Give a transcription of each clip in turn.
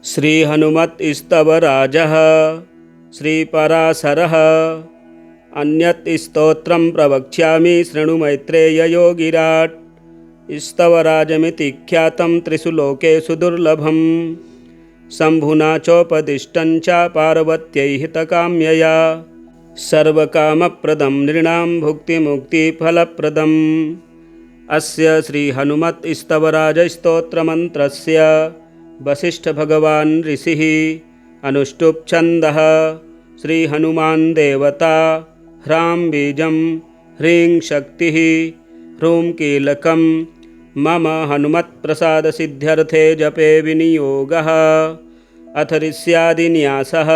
श्रीहनुमत्स्तवराजः श्रीपराशरः। अन्यत् स्तोत्रं प्रवक्ष्यामि शृणु मैत्रेययोगिराट्। स्तवराजमिति ख्यातं त्रिषु लोकेषु दुर्लभं। शम्भुना चोपदिष्टं च पार्वत्यै हितकाम्यया। सर्वकामप्रदं नृणां भुक्तिमुक्तिफलप्रदम्। अस्य श्रीहनुमत्स्तवराजस्तोत्रमन्त्रस्य वसिष्ठभगवान् ऋषिः अनुष्टुप् छन्दः। श्रीहनुमान् देवता ह्रां बीजं ह्रीं शक्तिः ह्रूं कीलकं मम हनुमत्प्रसादसिद्ध्यर्थे जपे विनियोगः। अथ ऋष्यादिन्यासः।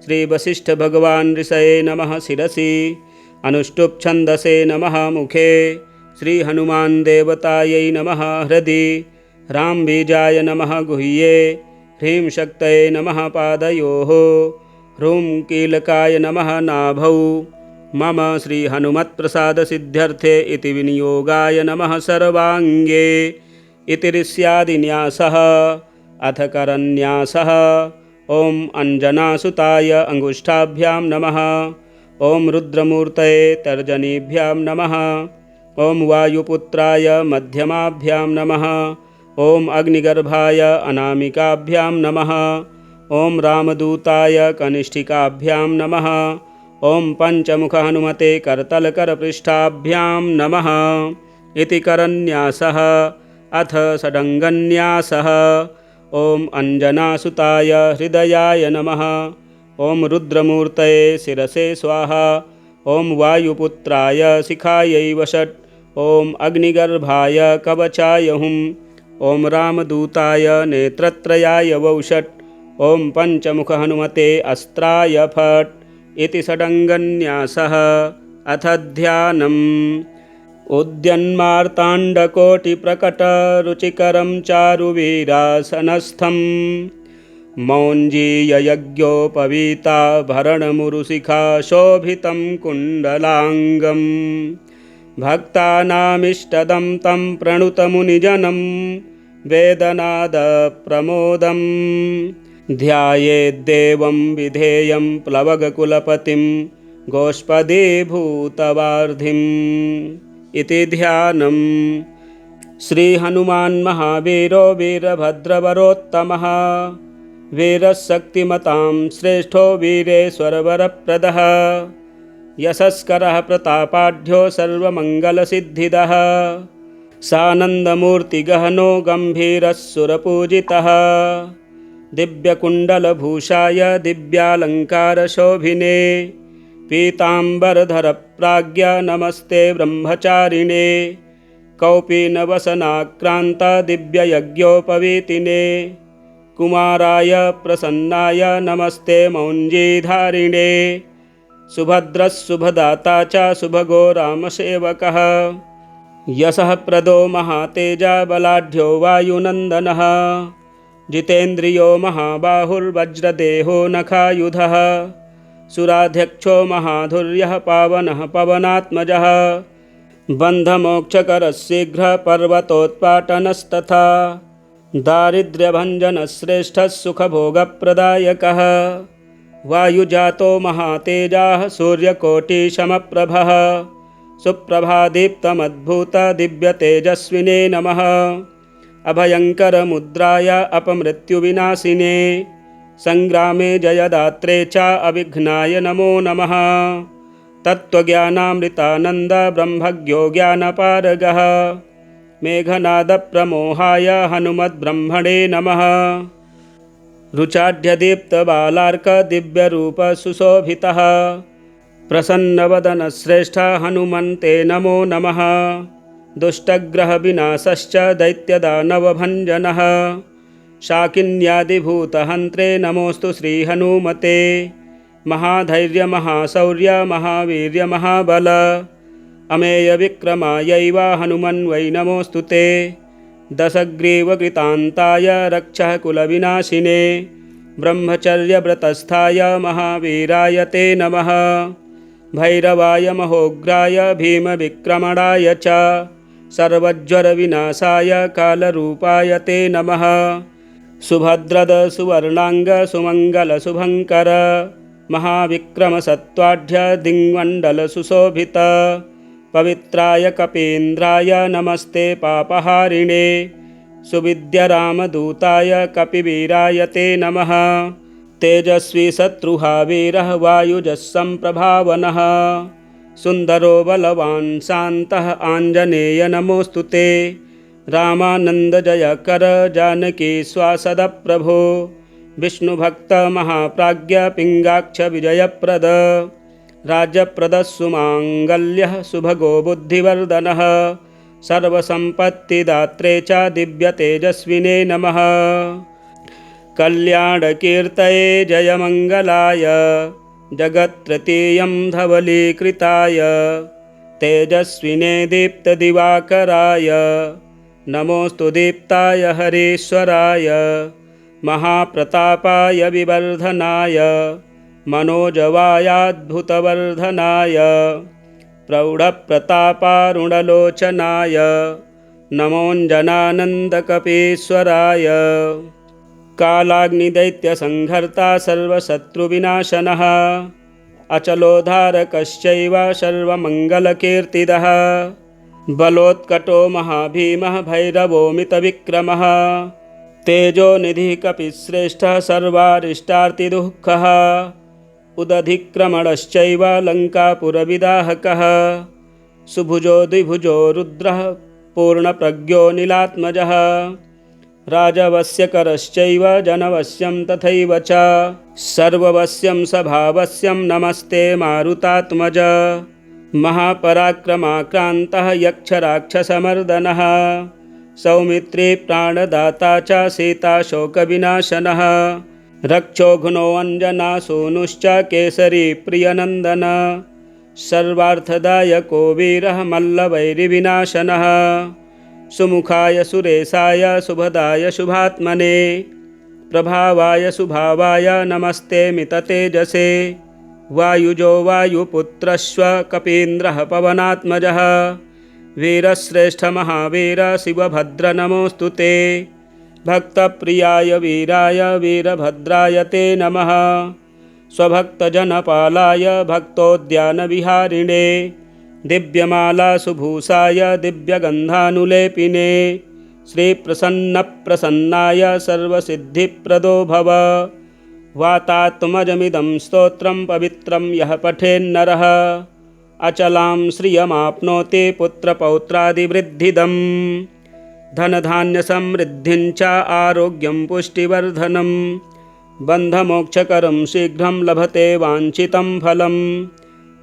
श्रीवसिष्ठभगवान् ऋषये नमः शिरसि। अनुष्टुप् छन्दसे नमः मुखे। श्रीहनुमान् देवतायै नमः हृदि। ह्रां बीजाय नमः गुह्ये। ह्रीं शक्तये नमः पादयोः। ह्रूं कीलकाय नमः नाभौ। मम श्रीहनुमत्प्रसादसिद्ध्यर्थे इति विनियोगाय नमः सर्वाङ्गे। इति ऋष्यादिन्यासः। अथ करन्यासः। ॐ अञ्जनासुताय अङ्गुष्ठाभ्यां नमः। ॐ रुद्रमूर्तये तर्जनीभ्यां नमः। ॐ वायुपुत्राय मध्यमाभ्यां नमः। ॐ अग्निगर्भाय अनामिकाभ्यां नमः। ॐ रामदूताय कनिष्ठिकाभ्यां नमः। ॐ पञ्चमुखहनुमते करतलकरपृष्ठाभ्यां नमः। इति करन्यासः। अथ षडङ्गन्यासः। ॐ अञ्जनासुताय हृदयाय नमः। ॐ रुद्रमूर्तये शिरसे स्वाहा। ॐ वायुपुत्राय शिखायै वषट्। ॐ अग्निगर्भाय कवचाय हुं। ॐ रामदूताय नेत्रत्रयाय वौषट्। ॐ पञ्चमुखहनुमते अस्त्राय फट्। इति षडङ्गन्यासः। अथ ध्यानम्। उद्यन्मार्ताण्डकोटिप्रकटरुचिकरं चारुवीरासनस्थं। मौञ्जीययज्ञोपवीताभरणमुरुशिखा शोभितं कुण्डलाङ्गं। भक्तानामिष्टदं तं प्रणुतमुनिजनं वेदनादप्रमोदं। ध्यायेद्देवं विधेयं प्लवगकुलपतिं गोष्पदीभूतवार्धिम्। इति ध्यानम्। श्रीहनुमान् महावीरो वीरभद्रवरोत्तमः। वीरशक्तिमतां श्रेष्ठो वीरेश्वरवरप्रदः। यशस्करः प्रतापाढ्यो सर्वमङ्गलसिद्धिदः। सानन्दमूर्तिगहनो गम्भीरः सुरपूजितः। दिव्यकुण्डलभूषाय दिव्यालङ्कारशोभिने। पीताम्बरधरप्राज्ञ नमस्ते ब्रह्मचारिणे। कौपीनवसनाक्रान्त दिव्ययज्ञोपवीतिने। कुमाराय प्रसन्नाय नमस्ते मौञ्जीधारिणे। सुभद्रस्सुभदाता च सुभगो रामसेवकः। यशः प्रदो महातेजा बलाढ्यो वायुनन्दनः। जितेन्द्रियो महाबाहुर्वज्रदेहो नखायुधः। सुराध्यक्षो महाधुर्यः पावनः पवनात्मजः। बन्धमोक्षकरः शीघ्रः पर्वतोत्पाटनस्तथा। दारिद्र्यभञ्जनश्रेष्ठः सुखभोगप्रदायकः। वायुजातो महातेजाः सूर्यकोटिसमप्रभः। सुप्रभादीप्तमद्भुतदिव्यतेजस्विने नमः। अभयङ्करमुद्राय अपमृत्युविनाशिने। सङ्ग्रामे जयदात्रे च अविघ्नाय नमो नमः। तत्त्वज्ञानामृतानन्द ब्रह्मज्ञो ज्ञानपारगः। मेघनादप्रमोहाय हनुमद्ब्रह्मणे नमः। रुचाढ्यदीप्तबालार्कदिव्यरूपसुशोभितः। प्रसन्नवदनश्रेष्ठ हनुमन्ते नमो नमः। दुष्टग्रहविनाशश्च दैत्यदानवभञ्जनः। शाकिन्यादिभूतहन्त्रे नमोऽस्तु श्रीहनुमते। महाधैर्यमहाशौर्य महावीर्यमहाबल। अमेयविक्रमायैव हनुमन्वै नमोऽस्तु ते। दशग्रीवकृतान्ताय रक्षः कुलविनाशिने। ब्रह्मचर्यव्रतस्थाय महावीराय ते नमः। भैरवाय महोग्राय भीमविक्रमणाय च सर्वज्वरविनाशाय कालरूपाय ते नमः। सुभद्रद सुवर्णांग सुमंगल शुभंकर महाविक्रम सत्वाढ्य दिङ्मण्डल सुशोभित पवित्राय कपीन्द्राय नमस्ते पापहारिणे सुविद्य रामदूताय कपिवीराय ते नमः। तेजस्वी शत्रुहा वीरः वायुजस्संप्रभावनः सुन्दरो बलवान् शान्तः आञ्जनेय नमोऽस्तु ते। रामानन्दजयकर जानकी स्वासद प्रभो विष्णुभक्त महाप्राज्ञ पिङ्गाक्ष विजयप्रद राज्यप्रद सुमाङ्गल्यः सुभगो बुद्धिवर्धनः सर्वसम्पत्तिदात्रे च दिव्यतेजस्विने नमः। कल्याणकीर्तये जयमङ्गलाय जगत्तृतीयं धवलीकृताय तेजस्विने दीप्तदिवाकराय नमोऽस्तु दीप्ताय हरीश्वराय महाप्रतापाय विवर्धनाय मनोजवायाद्भुतवर्धनाय प्रौढप्रतापारुणलोचनाय नमोऽञ्जनानन्दकपीश्वराय कालाग्निदैत्यसंहर्ता सर्वशत्रुविनाशनः अचलोद्धारकश्चैव सर्वमङ्गलकीर्तिदः बलोत्कटो महाभीमः भैरवोमितविक्रमः तेजोनिधिः कपिश्रेष्ठः सर्वारिष्टार्तिदुःखः उदधिक्रमणश्चैव लङ्कापुरविदाहकः सुभुजो द्विभुजो रुद्रः पूर्णप्रज्ञो नीलात्मजः राजवस्यकरश्चैव जनवश्यं तथैव च सर्ववश्यं स्वभावस्यं नमस्ते मारुतात्मज महापराक्रमाक्रान्तः यक्षराक्षसमर्दनः सौमित्री प्राणदाता च सीताशोकविनाशनः रक्षोघ्नो अञ्जनासूनुश्च केसरी प्रियनन्दन सर्वार्थदायको वीरः मल्लवैरिविनाशनः सुमुखाय सुरेशाय शुभदाय शुभात्मने प्रभावाय सुभावाय नमस्ते मिततेजसे वायुजो वायुपुत्रश्व कपीन्द्रः पवनात्मजः वीरश्रेष्ठ महावीर शिवभद्र नमोऽस्तु ते भक्तप्रियाय वीराय वीरभद्राय ते नमः स्वभक्तजनपालाय भक्तोद्यानविहारिणे दिव्यमाला सुभूषाय दिव्यगन्धानुलेपिने श्रीप्रसन्नप्रसन्नाय सर्वसिद्धिप्रदो भव वातात्मजमिदं स्तोत्रं पवित्रं यः पठेन्नरः अचलां श्रियमाप्नोति पुत्रपौत्रादिवृद्धिदं धनधान्यसमृद्धिं च आरोग्यं पुष्टिवर्धनं बन्धमोक्षकरं शीघ्रं लभते वाञ्छितं फलं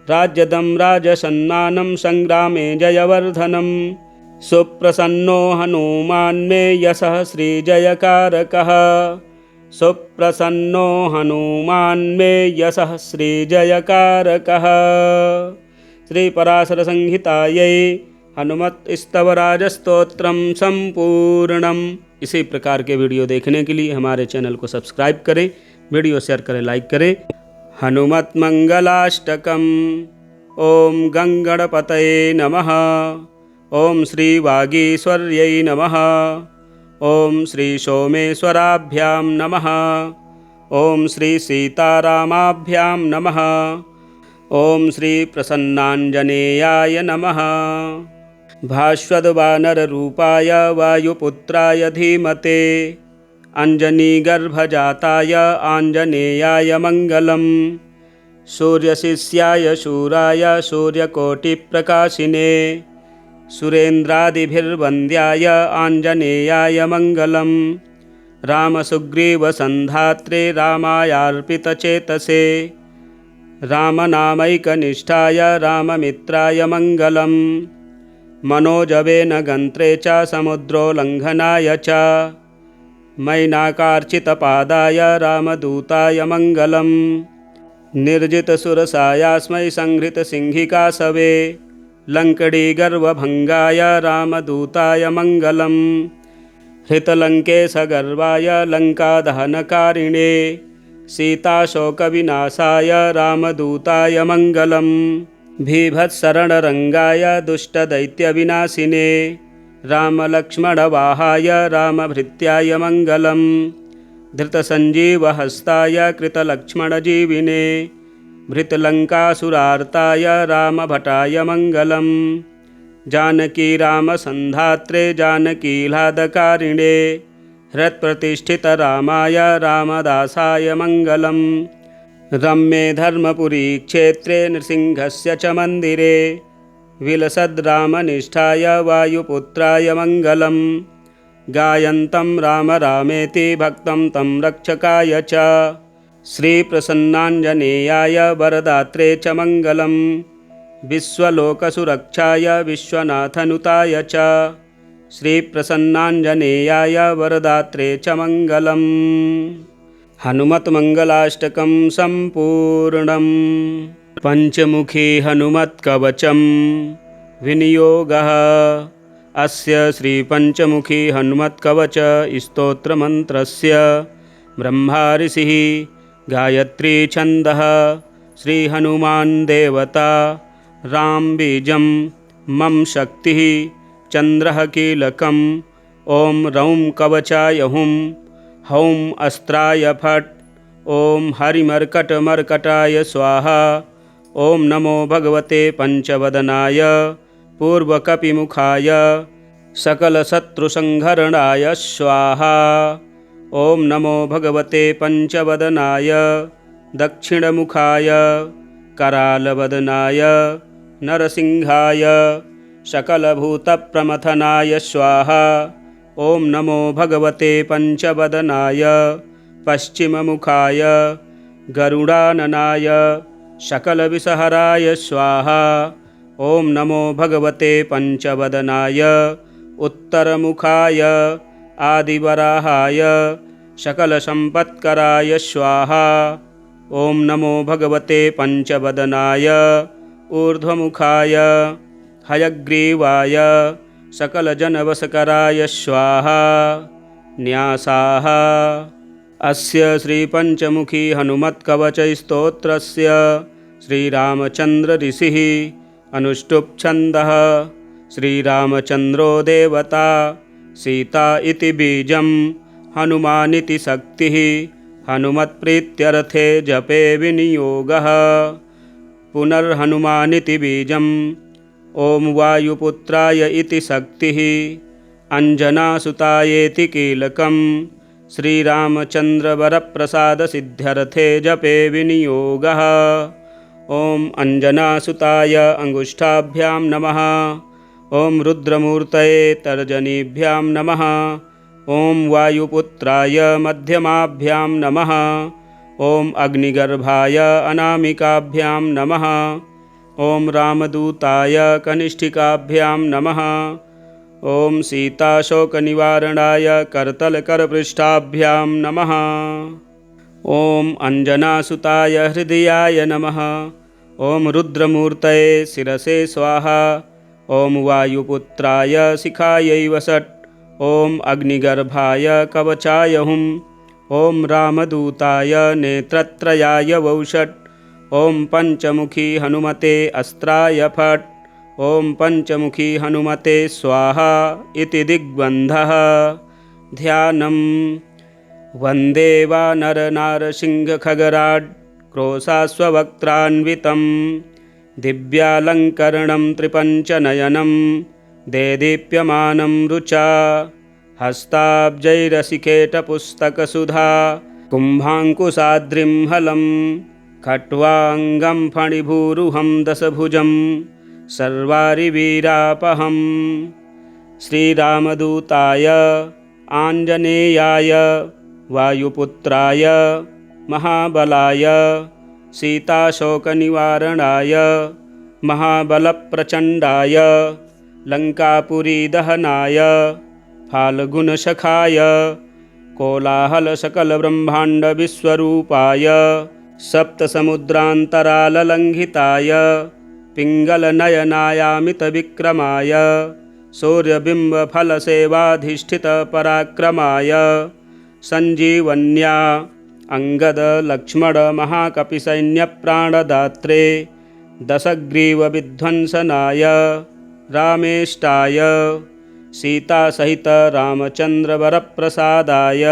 राज्यदं राजसन्मानं संग्रामे जयवर्धनं सुप्रसन्नो हनुमान् मे यशः श्रीजयकारकः सुप्रसन्नो हनुमान् मे यशः श्रीजयकारकः। श्रीपराशरसंहितायै हनुमत्स्तवराजस्तोत्रम संपूर्णम। इसी प्रकार के वीडियो देखने के लिए हमारे चैनल को सब्सक्राइब करें, वीडियो शेयर करें, लाइक करें। हनुमत मंगलाष्टकम। ओम गंगणपतये नमः। ओम श्री वागीश्वर्यै नमः। ओम श्री सोमेश्वराभ्यां नमः। ओम श्री सीतारामाभ्यां नमः। ओम श्री प्रसन्नाञ्जनेयाय नमः। भास्वद्वानररूपाय वायुपुत्राय धीमते अञ्जनीगर्भजाताय आञ्जनेयाय मङ्गलम्। सूर्यशिष्याय शूराय सूर्यकोटिप्रकाशिने सुरेन्द्रादिभिर्वन्द्याय आञ्जनेयाय मङ्गलम्। रामसुग्रीवसन्धात्रे रामायार्पितचेतसे रामनामैकनिष्ठाय राममित्राय मङ्गलम्। मनोजवेन गन्त्रे च समुद्रोल्लङ्घनाय च मैनाकार्चितपादाय रामदूताय मङ्गलम्। निर्जितसुरसायास्मै संहृतसिंहिकासवे, लङ्कडीगर्वभङ्गाय रामदूताय मङ्गलम्। हृतलङ्केशगर्वाय लङ्कादहनकारिणे, सीताशोकविनाशाय रामदूताय मङ्गलम्। भीभत्सरणरङ्गाय दुष्टदैत्यविनाशिने, रामलक्ष्मणवाहाय रामभृत्याय मङ्गलम्। धृतसञ्जीवहस्ताय कृतलक्ष्मणजीविने भृतलङ्कासुरार्ताय रामभटाय मङ्गलम् जानकी रामसन्धात्रे जानकीलादकारिणे हृत्प्रतिष्ठितरामाय रामदासाय मङ्गलम् रम्ये धर्मपुरी क्षेत्रे नृसिंहस्य च मन्दिरे विलसद्रामनिष्ठाय वायुपुत्राय मङ्गलम् गायन्तं राम रामेति भक्तं तं रक्षकाय च श्रीप्रसन्नाञ्जनेयाय वरदात्रे च मङ्गलम् विश्वलोकसुरक्षाय विश्वनाथनुताय च श्रीप्रसन्नाञ्जनेयाय वरदात्रे च मङ्गलम् हनुमत्मङ्गलाष्टकं सम्पूर्णम् पञ्चमुखी हनुमत्कवचं विनियोगः अस्य श्रीपञ्चमुखी हनुमत्कवच स्तोत्रमन्त्रस्य ब्रह्मा ऋषिः गायत्री छन्दः श्रीहनुमान् देवता राम बीजं मम शक्तिः चन्द्रः कीलकम् ॐ रौं कवचाय हुं हौं अस्त्राय फट् ॐ हरिमर्कटमर्कटाय स्वाहा ॐ नमो भगवते पञ्चवदनाय पूर्वकपिमुखाय सकलशत्रुसंहरणाय स्वाहा ॐ नमो भगवते पञ्चवदनाय दक्षिणमुखाय करालवदनाय नरसिंहाय सकलभूतप्रमथनाय स्वाहा ॐ नमो भगवते पञ्चवदनाय पश्चिममुखाय गरुडाननाय सकलविषहराय स्वाहा ॐ नमो भगवते पञ्चवदनाय उत्तरमुखाय आदिवराहाय सकलसम्पत्कराय स्वाहा ॐ नमो भगवते पञ्चवदनाय ऊर्ध्वमुखाय हयग्रीवाय सकलजनवशकराय स्वाहा न्यासाः अस्य श्रीपञ्चमुखी हनुमत्कवचस्तोत्रस्य श्रीरामचन्द्र ऋषिः अनुष्टुप् छन्दः श्रीरामचन्द्रो देवता सीता इति बीजं हनुमानिति शक्तिः हनुमत्प्रीत्यर्थे जपे विनियोगः पुनर्हनुमानिति बीजम् ॐ वायुपुत्राय इति शक्तिः अञ्जनासुतायेति कीलकम् श्रीरामचन्द्रवरप्रसादसिद्ध्यर्थे जपे विनियोगः ॐ अञ्जनासुताय अङ्गुष्ठाभ्यां नमः ॐ रुद्रमूर्तये तर्जनीभ्यां नमः ॐ वायुपुत्राय मध्यमाभ्यां नमः ॐ अग्निगर्भाय अनामिकाभ्यां नमः ॐ रामदूताय कनिष्ठिकाभ्यां नमः ॐ सीताशोकनिवारणाय करतलकरपृष्ठाभ्यां नमः ॐ अञ्जनासुताय हृदयाय नमः ॐ रुद्रमूर्तये शिरसे स्वाहा ॐ वायुपुत्राय शिखायै वषट् ॐ अग्निगर्भाय कवचाय हुं ॐ रामदूताय नेत्रत्रयाय वौषट् ॐ पञ्चमुखी हनुमते अस्त्राय फट् ॐ पञ्चमुखी हनुमते स्वाहा इति दिग्बन्धः ध्यानम् वन्दे वानरनारसिंहखगराड् क्रोशाश्ववक्त्रान्वितं दिव्यालङ्करणं त्रिपञ्चनयनं देदीप्यमानं रुचा हस्ताब्जैरसिकेटपुस्तकसुधा कुम्भाङ्कुशाद्रिं हलं खट्वाङ्गं फणिभूरुहं दशभुजं सर्वारिवीरापहं श्रीरामदूताय आञ्जनेयाय वायुपुत्राय महाबलाय सीताशोकनिवारणाय महाबलप्रचण्डाय लङ्कापुरीदहनाय फाल्गुनसखाय कोलाहलसकलब्रह्माण्डविश्वरूपाय सप्तसमुद्रान्तराललङ्घिताय पिङ्गलनयनायामितविक्रमाय सूर्यबिम्बफलसेवाधिष्ठितपराक्रमाय सञ्जीवन्या अङ्गदलक्ष्मणमहाकपिसैन्यप्राणदात्रे दशग्रीवविध्वंसनाय रामेष्टाय सीतासहित रामचन्द्रवरप्रसादाय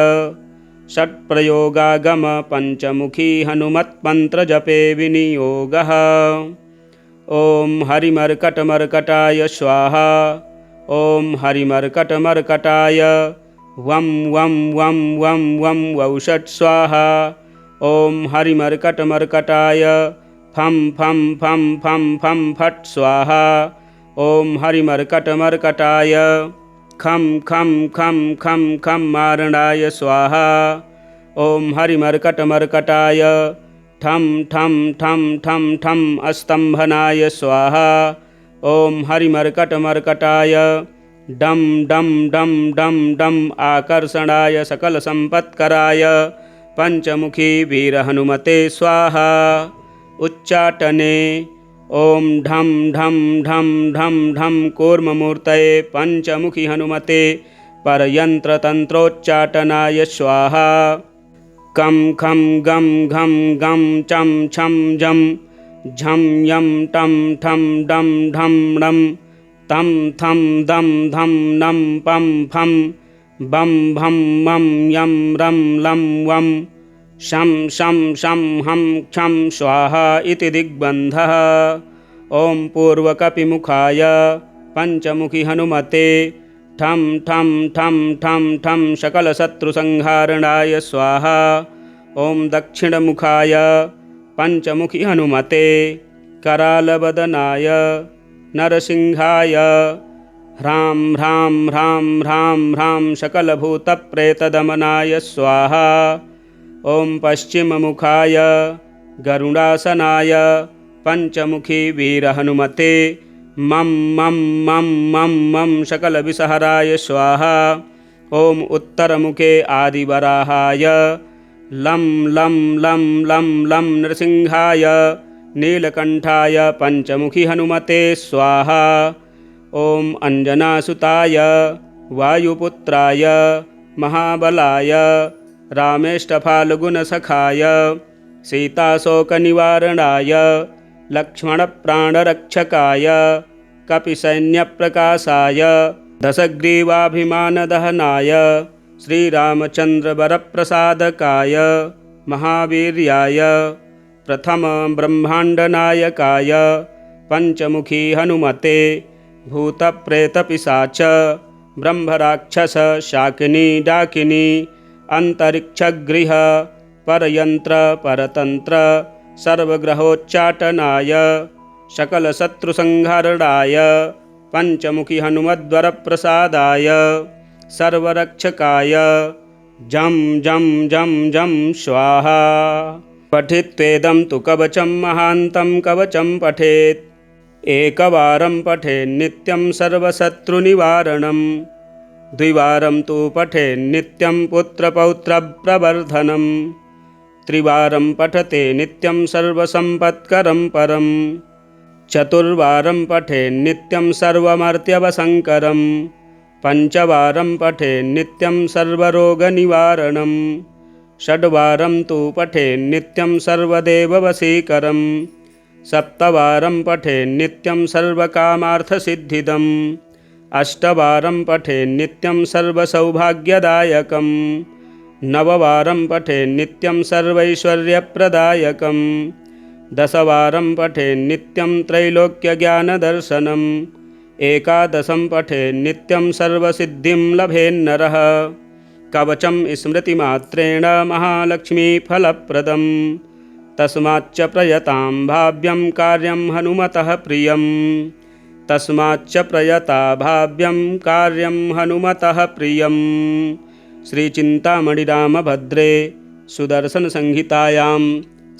षट्प्रयोगागम पंचमुखी हनुमत्मन्त्रजपे विनियोगः। ॐ हरिमर्कटमर्कटाय स्वाहा। ॐ हरिमर्कटमर्कटाय वं वं वं वं वं वौषट् स्वाहा। ॐ हरिमर्कटमर्कटाय फं फं फं फं फं फट् स्वाहा। ॐ हरिमर्कटमर्कटाय खं खं खं खं खं मारणाय स्वाहा। ॐ हरिमर्कटमर्कटाय ठं ठं ठं ठं ठं अस्तम्भनाय स्वाहा। ॐ हरिमर्कटमर्कटाय डं डं डं डं डं आकर्षणाय सकलसम्पत्कराय पंचमुखी वीरहनुमते स्वाहा। उच्चाटने ॐ ढं ढं ढं ढं ढं कूर्ममूर्तये पंचमुखी हनुमते परयन्त्रतन्त्रोच्चाटनाय स्वाहा। कं खं गं घं गं चं छं जं झं यं टं ठं डं ढं णं तं थं दं धं नं पं फं बं भं मं यं रं लं वं शं शं शं हं क्षं स्वाहा इति दिग्बन्धः। ॐ पूर्वकपिमुखाय पंचमुखी हनुमते ठं ठं ठं ठं ठं सकलशत्रुसंहारणाय स्वाहा। ॐ दक्षिणमुखाय पंचमुखी हनुमते करालवदनाय नरसिंहाय ह्रां ह्रां ह्रां ह्रां ह्रां सकलभूतप्रेतदमनाय स्वाहा। ॐ पश्चिममुखाय गरुडासनाय पंचमुखी वीरहनुमते मं मं मं मं मं सकलविषहराय स्वाहा। ॐ उत्तरमुखे आदिवराहाय लं लं लं लं लं नृसिंहाय नीलकण्ठाय पंचमुखी हनुमते स्वाहा। ॐ अंजनासुताय वायुपुत्राय महाबलाय रामेष्टफाल्गुनसखाय सीताशोकनिवारणाय लक्ष्मणप्राणरक्षकाय कपिसैन्यप्रकाशाय दशग्रीवाभिमानदहनाय श्रीरामचन्द्रवरप्रसादकाय महावीर्याय प्रथमब्रह्माण्डनायकाय पंचमुखी हनुमते भूतप्रेतपिशाच ब्रह्मराक्षस शाकिनी डाकिनी अंतरिक्षगृह परयंत्र परतंत्र सर्वग्रहोच्चाटनाय सकलशत्रुसंहरणाय पंचमुखी हनुमद्वरप्रसादाय सर्वरक्षकाय जं जं जं जं स्वाहा। पठित्वेदं तु कवचं महान्तं कवचं पठेत् एकवारं पठेन्नित्यं सर्वशत्रुनिवारणं द्विवारं तु पठेन्नित्यं पुत्रपौत्रप्रवर्धनं त्रिवारं पठते नित्यं सर्वसम्पत्करं परं चतुर्वारं पठेन्नित्यं सर्वमर्त्यवसङ्करं पंचवारं पठेन्नित्यं सर्वरोगनिवारणं षड्वारं तु पठेन्नित्यं सर्वदेववशीकरं सप्तवारं पठेन्नित्यं सर्वकामार्थसिद्धिदम् अष्टवारं पठेन्नित्यं सर्वसौभाग्यदायकं नववारं पठेन्नित्यं सर्वैश्वर्यप्रदायकं दशवारं पठेन्नित्यं त्रैलोक्यज्ञानदर्शनम् एकादशं पठेन्नित्यं सर्वसिद्धिं लभेन्नरः कवचं स्मृतिमात्रेण महालक्ष्मीफलप्रदं तस्माच्च प्रयतां भाव्यं कार्यं हनुमतः प्रियं तस्माच्च प्रयता भाव्यं कार्यं हनुमतः प्रियं। श्रीचिन्तामणिरामभद्रे सुदर्शनसंहितायां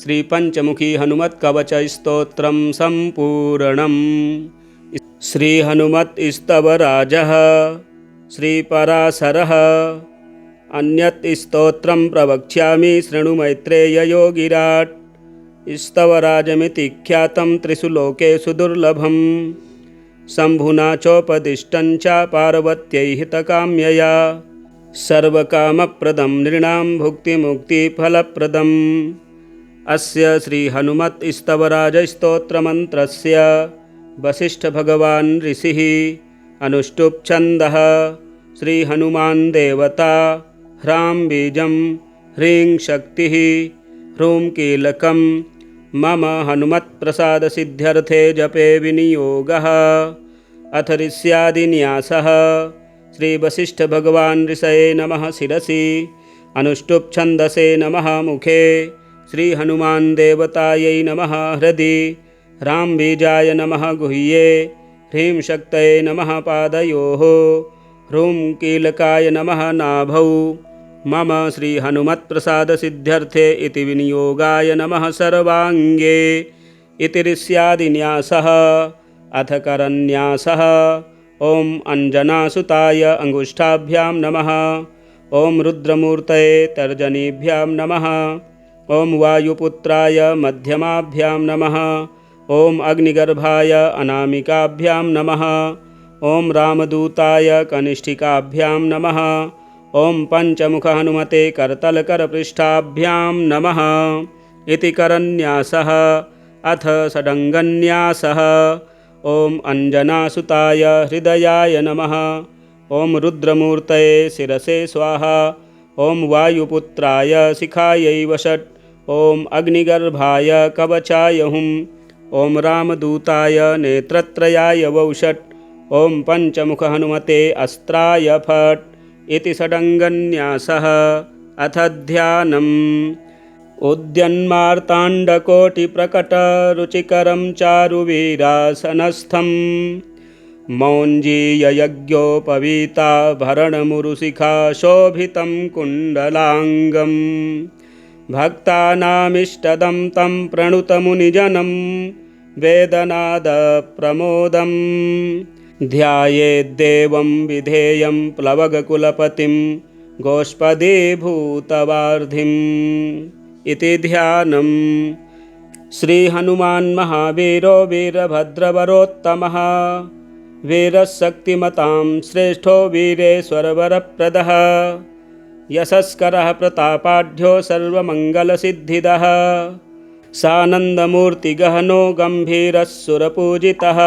श्रीपञ्चमुखी हनुमत्कवचस्तोत्रं सम्पूर्णम्। श्रीहनुमत्स्तवराजः श्रीपराशरः अन्यत् स्तोत्रं प्रवक्ष्यामि शृणु मैत्रेययोगिराट् स्तवराजमिति ख्यातं त्रिषु लोकेषु दुर्लभं शम्भुना चोपदिष्टं च पार्वत्यै हितकाम्यया सर्वकामप्रदं नृणां भुक्तिमुक्तिफलप्रदम्। अस्य श्रीहनुमत्स्तवराजस्तोत्रमन्त्रस्य वसिष्ठभगवान् ऋषिः अनुष्टुप् छन्दः श्रीहनुमान् देवता ह्रां बीजं ह्रीं शक्तिः ह्रूं कीलकं मम हनुमत्प्रसादसिद्ध्यर्थे जपे विनियोगः। अथ ऋष्यादिन्यासः। श्रीवसिष्ठभगवान् ऋषये नमः शिरसि, अनुष्टुप् छन्दसे नमः मुखे, श्रीहनुमान् देवतायै नमः हृदि, ह्रां बीजाय नमः गुह्ये, ह्रीं शक्तये नमः पादयोः, ह्रूं कीलकाय नमः नाभौ। मम श्रीहनुमत्प्रसादसिद्ध्यर्थे इति विनियोगाय नमः सर्वाङ्गे। इति ऋष्यादिन्यासः। अथ करन्यासः। ॐ अञ्जनासुताय अङ्गुष्ठाभ्यां नमः। ॐ रुद्रमूर्तये तर्जनीभ्यां नमः। ॐ वायुपुत्राय मध्यमाभ्यां नमः। ॐ अग्निगर्भाय अनामिकाभ्यां नमः। ॐ रामदूताय कनिष्ठिकाभ्यां नमः। ॐ पञ्चमुखहनुमते करतलकरपृष्ठाभ्यां नमः। इति करन्यासः। अथ षडङ्गन्यासः। ॐ अञ्जनासुताय हृदयाय नमः। ॐ रुद्रमूर्तये शिरसे स्वाहा। ॐ वायुपुत्राय शिखायै वषट्। ॐ अग्निगर्भाय कवचाय हुं। ॐ रामदूताय नेत्रत्रयाय वौषट्। ॐ पञ्चमुखहनुमते अस्त्राय फट्। इति षडङ्गन्यासः। अथ ध्यानम्। उद्यन्मार्ताण्डकोटिप्रकटरुचिकरं चारुवीरासनस्थं, मौञ्जीययज्ञोपवीताभरणमुरुशिखा शोभितं कुण्डलाङ्गं, भक्तानामिष्टदं तं प्रणुतमुनिजनं वेदनादप्रमोदं, ध्यायेद्देवं विधेयं प्लवगकुलपतिं गोष्पदीभूतवार्धिम्। इति ध्यानम्। श्रीहनुमान् महावीरो वीरभद्रवरोत्तमः, वीरशक्तिमतां श्रेष्ठो वीरेश्वरवरप्रदः, यशस्करः प्रतापाढ्यो सर्वमङ्गलसिद्धिदः, सानन्दमूर्तिगहनो गम्भीरः सुरपूजितः,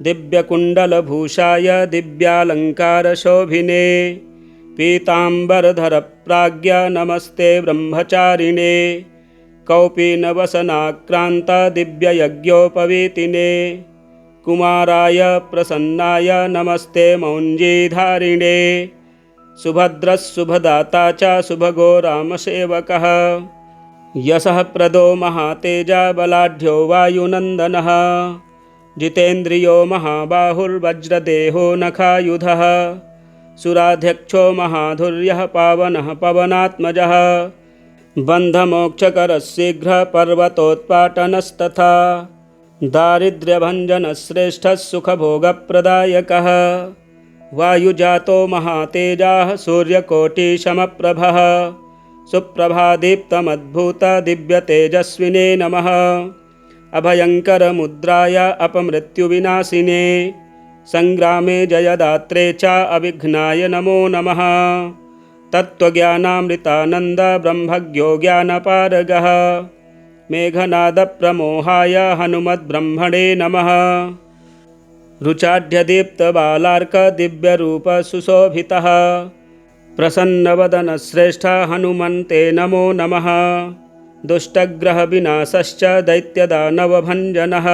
दिव्यकुण्डलभूषाय दिव्यालङ्कारशोभिने, पीताम्बरधरप्राज्ञ नमस्ते ब्रह्मचारिणे, कौपीनवसनाक्रान्त दिव्ययज्ञोपवीतिने, कुमाराय प्रसन्नाय नमस्ते मौञ्जीधारिणे, सुभद्रस्सुभदाता च सुभगो रामसेवकः, यशः प्रदो महातेजा बलाढ्यो वायुनन्दनः, जितेन्द्रियो महाबाहुर्वज्रदेहो नखायुधः, सुराध्यक्षो महाधुर्यः पावनः पवनात्मजः, बन्धमोक्षकरः शीघ्रः पर्वतोत्पाटनस्तथा, दारिद्र्यभञ्जनः श्रेष्ठः सुखभोगप्रदायकः, वायुजातो महातेजाः सूर्यकोटिसमप्रभः, सुप्रभादीप्तमद्भुतदिव्यतेजस्विने नमः, अभयङ्करमुद्राय अपमृत्युविनाशिने, संग्रामे जयदात्रे च अविघ्नाय नमो नमः, तत्त्वज्ञानामृतानन्द ब्रह्मज्ञो ज्ञानपारगः, मेघनादप्रमोहाय हनुमद्ब्रह्मणे नमः, रुचाढ्यदीप्तबालार्क दिव्यरूपसुशोभितः, प्रसन्नवदनश्रेष्ठ हनुमन्ते नमो नमः, दुष्टग्रहविनाशश्च दैत्यदानवभञ्जनः,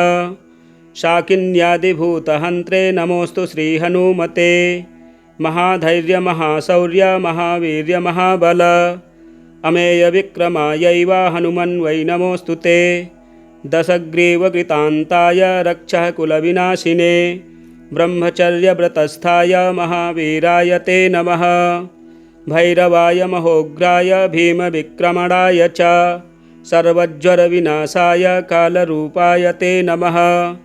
शाकिन्यादिभूतहन्त्रे नमोऽस्तु श्रीहनुमते, महाधैर्यमहाशौर्य महावीर्यमहाबल, अमेयविक्रमायैव हनुमन्वै नमोऽस्तु ते, दशग्रीवकृतान्ताय रक्षः कुलविनाशिने, ब्रह्मचर्यव्रतस्थाय महावीराय ते नमः, भैरवाय महोग्राय भीमविक्रमणाय च, सर्वज्वरविनाशाय कालरूपाय ते नमः,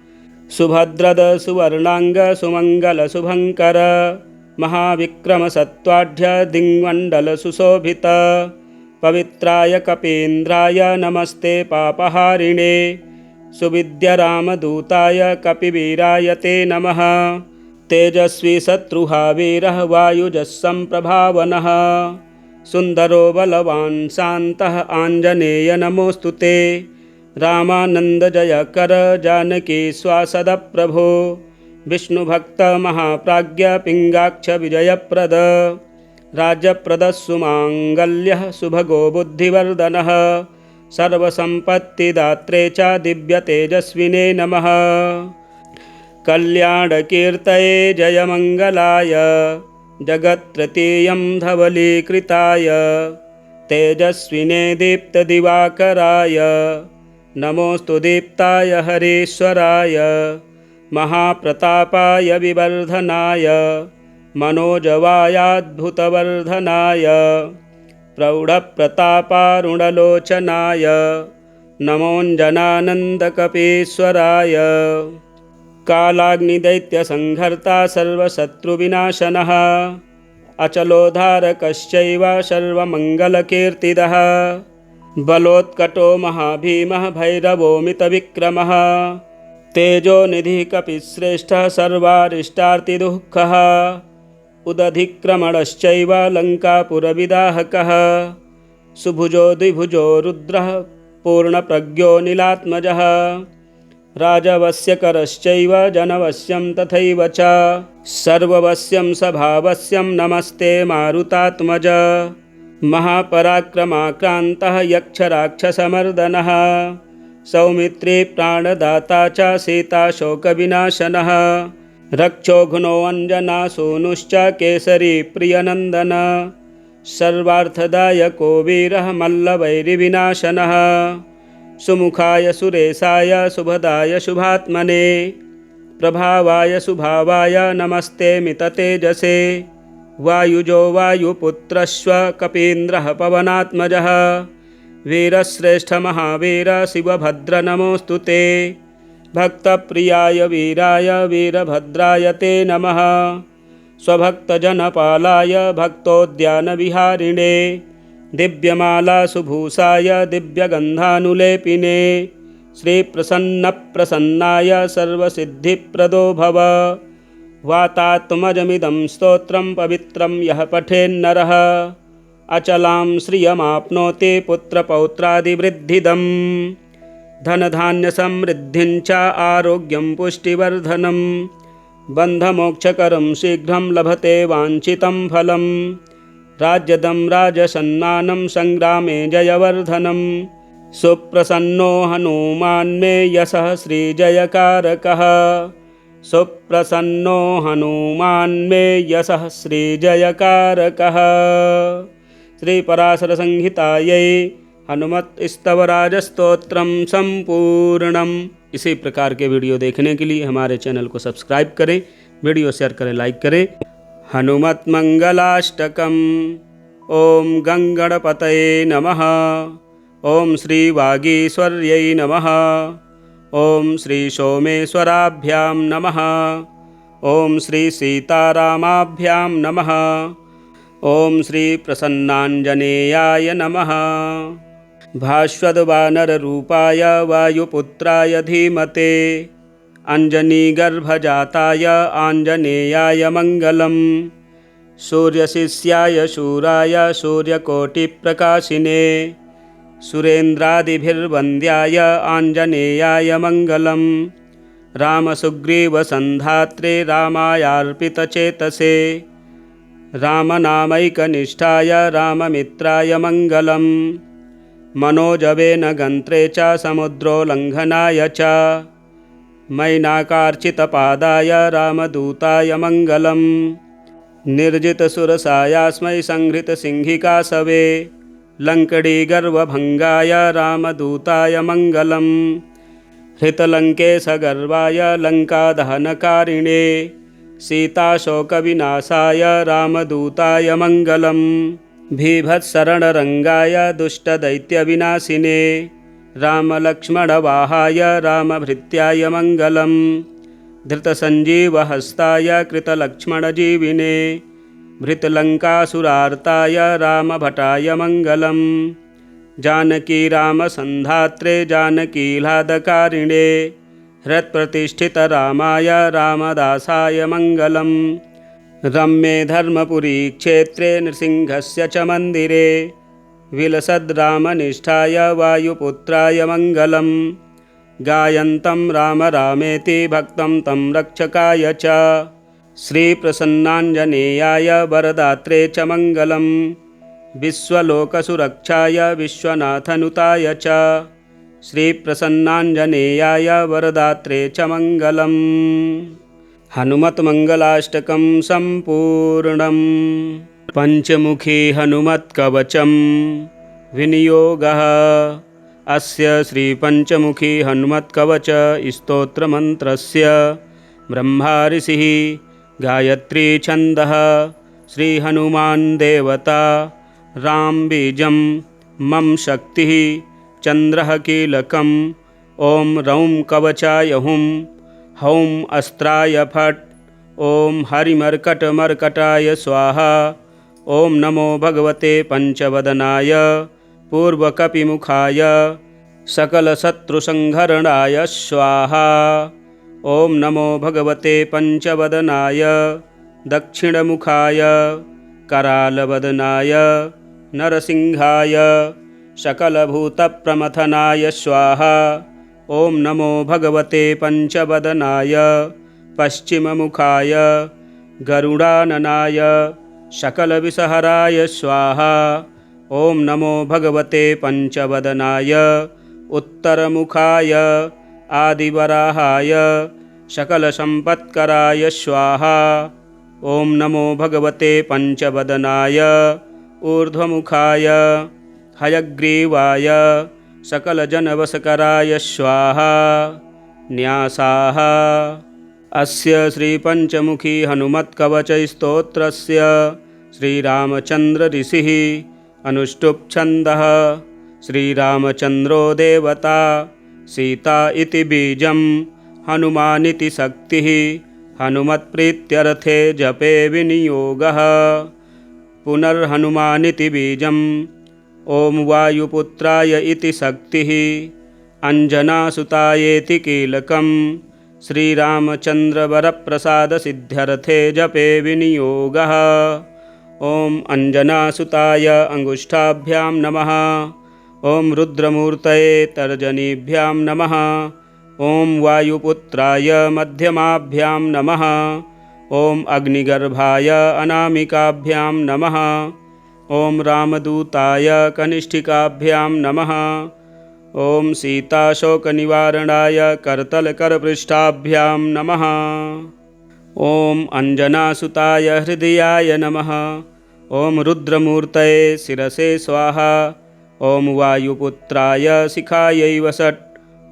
सुभद्रद सुवर्णांग सुमंगल शुभंकर, महाविक्रम सत्वाढ्य दिङ्मण्डल सुशोभित, पवित्राय कपीन्द्राय नमस्ते पापहारिणे, सुविद्यरामदूताय कपिवीराय ते नमः, तेजस्वी शत्रुहा वीरः वायुजस्सम्प्रभावनः, सुन्दरो बलवान् शान्तः आञ्जनेय नमोऽस्तु ते, रामानन्दजयकर जानकी स्वासदप्रभो, विष्णुभक्त महाप्राज्ञ पिङ्गाक्ष विजयप्रद, राज्यप्रदः सुमाङ्गल्यः शुभगो बुद्धिवर्धनः सर्वसम्पत्तिदात्रे च दिव्यतेजस्विने नमः। कल्याणकीर्तये जयमङ्गलाय जगत्तृतीयं धवलीकृताय तेजस्विने दीप्तदिवाकराय नमोऽस्तु दीप्ताय हरीश्वराय महाप्रतापाय विवर्धनाय मनोजवायाद्भुतवर्धनाय प्रौढप्रतापारुणलोचनाय नमोऽञ्जनानन्दकपीश्वराय कालाग्निदैत्यसंहर्ता सर्वशत्रुविनाशनः अचलोद्धारकश्चैव सर्वमङ्गलकीर्तिदः बलोत्कटो महाभीमः भैरवोऽमितविक्रमः तेजोनिधिः कपिश्रेष्ठः सर्वारिष्टार्तिदुःखः उदधिक्रमणश्चैव लङ्कापुरविदाहकः सुभुजो द्विभुजो रुद्रः पूर्णप्रज्ञो नीलात्मजः राजवस्यकरश्चैव जनवश्यं तथैव च सर्ववश्यं स्वभावस्यं नमस्ते मारुतात्मज महापराक्रमाक्रान्तः यक्षराक्षसमर्दनः सौमित्री प्राणदाता च सीताशोकविनाशनः रक्षोघ्नो अञ्जनासूनुश्च केसरी प्रियनन्दन सर्वार्थदायको वीरः मल्लवैरिविनाशनः सुमुखाय सुरेशाय शुभदाय शुभात्मने प्रभावाय सुभावाय नमस्ते मिततेजसे वायुजो वायुपुत्रश्च कपीन्द्रः पवनात्मजः वीरश्रेष्ठ महावीर शिवभद्र नमोऽस्तु ते भक्तप्रियाय वीराय वीरभद्राय ते नमः स्वभक्तजनपालाय भक्तोद्यानविहारिणे दिव्यमालासुभूषाय दिव्यगन्धानुलेपिने श्रीप्रसन्नप्रसन्नाय सर्वसिद्धिप्रदो भव वातात्मजमिदं स्तोत्रं पवित्रं यः पठेन्नरः अचलां श्रियमाप्नोति पुत्रपौत्रादिवृद्धिदं धनधान्यसमृद्धिं च आरोग्यं पुष्टिवर्धनं बन्धमोक्षकरं शीघ्रं लभते वाञ्छितं फलं राज्यदं राजसन्मानं संग्रामे जयवर्धनं सुप्रसन्नो हनुमान् मे यशः श्रीजयकारकः सुप्रसन्नो हनुमान् मे यशः श्रीजयकारकः। श्रीपराशरसंहितायै हनुमत्स्तवराजस्तोत्रम संपूर्णम। इसी प्रकार के वीडियो देखने के लिए हमारे चैनल को सब्सक्राइब करें, वीडियो शेयर करें, लाइक करें। हनुमत्मंगलाष्टकम्। ओम गंगणपतये नमः। ओम श्री वागीश्वर्यै नमः। ओम श्री सोमेश्वराभ्यां नमः। ओम श्री सीतारामाभ्यां नमः। ओम श्री प्रसन्नाञ्जनेयाय नमः। भास्वद्वानररूपाय वायुपुत्राय धीमते अञ्जनीगर्भजाताय आञ्जनेयाय मङ्गलम्। सूर्यशिष्याय शूराय सूर्यकोटिप्रकाशिने सुरेन्द्रादिभिर्वन्द्याय आञ्जनेयाय मङ्गलम्। रामसुग्रीवसन्धात्रे रामायार्पितचेतसे रामनामैकनिष्ठाय राममित्राय मङ्गलम्। मनोजवेन गन्त्रे च समुद्रोल्लङ्घनाय च मैनाकार्चितपादाय रामदूताय मङ्गलम्। निर्जितसुरसायास्मै संहृतसिंहिकासवे लङ्कडीगर्वभङ्गाय रामदूताय मङ्गलम्। हृतलङ्केशगर्वाय लङ्कादहनकारिणे सीताशोकविनाशाय रामदूताय मङ्गलम्। भीभत्सरणरङ्गाय दुष्टदैत्यविनाशिने रामलक्ष्मणवाहाय रामभृत्याय मङ्गलम्। धृतसञ्जीवहस्ताय कृतलक्ष्मणजीविने भृतलङ्कासुरार्ताय रामभटाय मङ्गलम्। जानकी रामसन्धात्रे जानकीह्लादकारिणे हृत्प्रतिष्ठितरामाय रामदासाय मङ्गलम्। रम्ये धर्मपुरी क्षेत्रे नृसिंहस्य च मन्दिरे विलसद्रामनिष्ठाय वायुपुत्राय मङ्गलम्। गायन्तं राम रामेति भक्तं तं रक्षकाय च श्रीप्रसन्नाञ्जनेयाय वरदात्रे च मङ्गलं विश्वलोकसुरक्षाय विश्वनाथनुताय च श्रीप्रसन्नाञ्जनेयाय वरदात्रे च मङ्गलम्। हनुमत्मङ्गलाष्टकं सम्पूर्णम्। पञ्चमुखी हनुमत्कवचं विनियोगः। अस्य श्रीपञ्चमुखी हनुमत्कवच स्तोत्रमन्त्रस्य ब्रह्मा ऋषिः, गायत्री छन्दः, श्रीहनुमान् देवता, राम बीजं, मम शक्तिः, चन्द्रः कीलकम्। ॐ रौं कवचाय हुं, हौं अस्त्राय फट्, ॐ हरिमर्कटमर्कटाय स्वाहा। ॐ नमो भगवते पञ्चवदनाय पूर्वकपिमुखाय सकलशत्रुसंहरणाय स्वाहा। ॐ नमो भगवते पञ्चवदनाय दक्षिणमुखाय करालवदनाय नरसिंहाय सकलभूतप्रमथनाय स्वाहा। ॐ नमो भगवते पञ्चवदनाय पश्चिममुखाय गरुडाननाय सकलविषहराय स्वाहा। ॐ नमो भगवते पञ्चवदनाय उत्तरमुखाय आदिवराहाय सकलसम्पत्कराय स्वाहा। ॐ नमो भगवते पञ्चवदनाय ऊर्ध्वमुखाय हयग्रीवाय सकलजनवशकराय स्वाहा। न्यासाः। अस्य श्रीपञ्चमुखी हनुमत्कवचस्तोत्रस्य श्रीरामचन्द्र ऋषिः अनुष्टुप् छन्दः। श्रीरामचन्द्रो देवता, सीता इति बीजं, हनुमानिति शक्तिः। हनुमत्प्रीत्यर्थे जपे विनियोगः। पुनर्हनुमानिति बीजं। ॐ वायुपुत्राय इति शक्तिः। अञ्जनासुतायेति कीलकं। श्रीरामचन्द्रवरप्रसादसिद्ध्यर्थे जपे विनियोगः। ॐ अञ्जनासुताय अङ्गुष्ठाभ्यां नमः। ॐ रुद्रमूर्तये तर्जनीभ्यां नमः। ॐ वायुपुत्राय मध्यमाभ्यां नमः। ॐ अग्निगर्भाय अनामिकाभ्यां नमः। ॐ रामदूताय कनिष्ठिकाभ्यां नमः। ॐ सीताशोकनिवारणाय करतलकरपृष्ठाभ्यां नमः। ॐ अञ्जनासुताय हृदयाय नमः। ॐ रुद्रमूर्तये शिरसे स्वाहा। ॐ वायुपुत्राय शिखायै वषट्।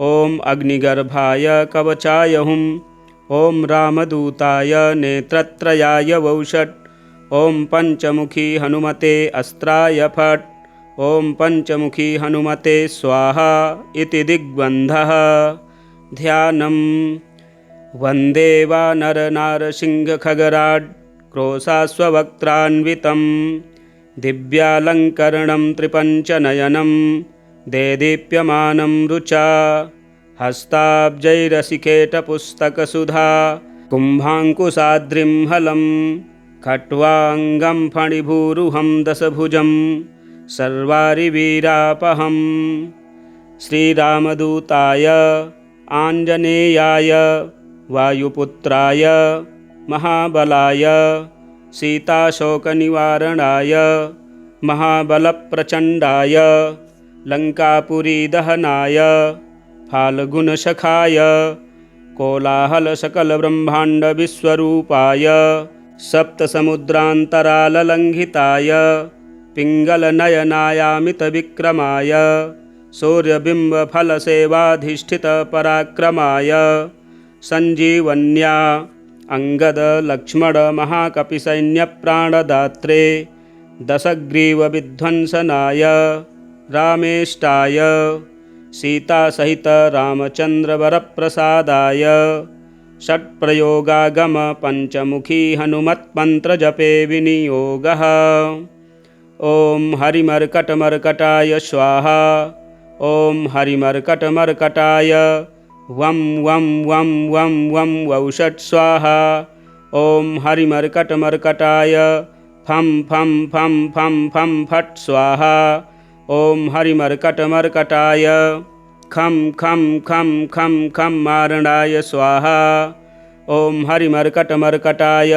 ॐ अग्निगर्भाय कवचाय हुं। ॐ रामदूताय नेत्रत्रयाय वौषट्। ॐ पञ्चमुखी हनुमते अस्त्राय फट्। ॐ पञ्चमुखी हनुमते स्वाहा इति दिग्बन्धः। ध्यानम्। वन्दे वानरनारसिंहखगराड् क्रोशाश्ववक्त्रान्वितं दिव्यालङ्करणं त्रिपञ्चनयनं देदीप्यमानं रुचा। हस्ताब्जैरसिकेटपुस्तकसुधा कुम्भाङ्कुशाद्रिं हलं खट्वाङ्गं फणिभूरुहं दशभुजं सर्वारिवीरापहं। श्रीरामदूताय आञ्जनेयाय वायुपुत्राय महाबलाय सीताशोकनिवारणाय महाबलप्रचण्डाय लङ्कापुरीदहनाय फाल्गुनसखाय कोलाहलसकलब्रह्माण्डविश्वरूपाय सप्तसमुद्रान्तराललङ्घिताय पिङ्गलनयनायामितविक्रमाय सूर्यबिम्बफलसेवाधिष्ठितपराक्रमाय सञ्जीवन्या अङ्गदलक्ष्मणमहाकपिसैन्यप्राणदात्रे दशग्रीवविध्वंसनाय रामेष्टाय सीतासहित रामचन्द्रवरप्रसादाय षट्प्रयोगागम पञ्चमुखी हनुमत्मन्त्रजपे विनियोगः। ॐ हरिमर्कटमर्कटाय स्वाहा। ॐ हरिमर्कटमर्कटाय वं वं वं वं वं वौषट् स्वाहा। ॐ हरिमर्कटमर्कटाय फं फं फं फं फं फट् स्वाहा। ॐ हरिमर्कटमर्कटाय खं खं खं खं खं मारणाय स्वाहा। ॐ हरिमर्कटमर्कटाय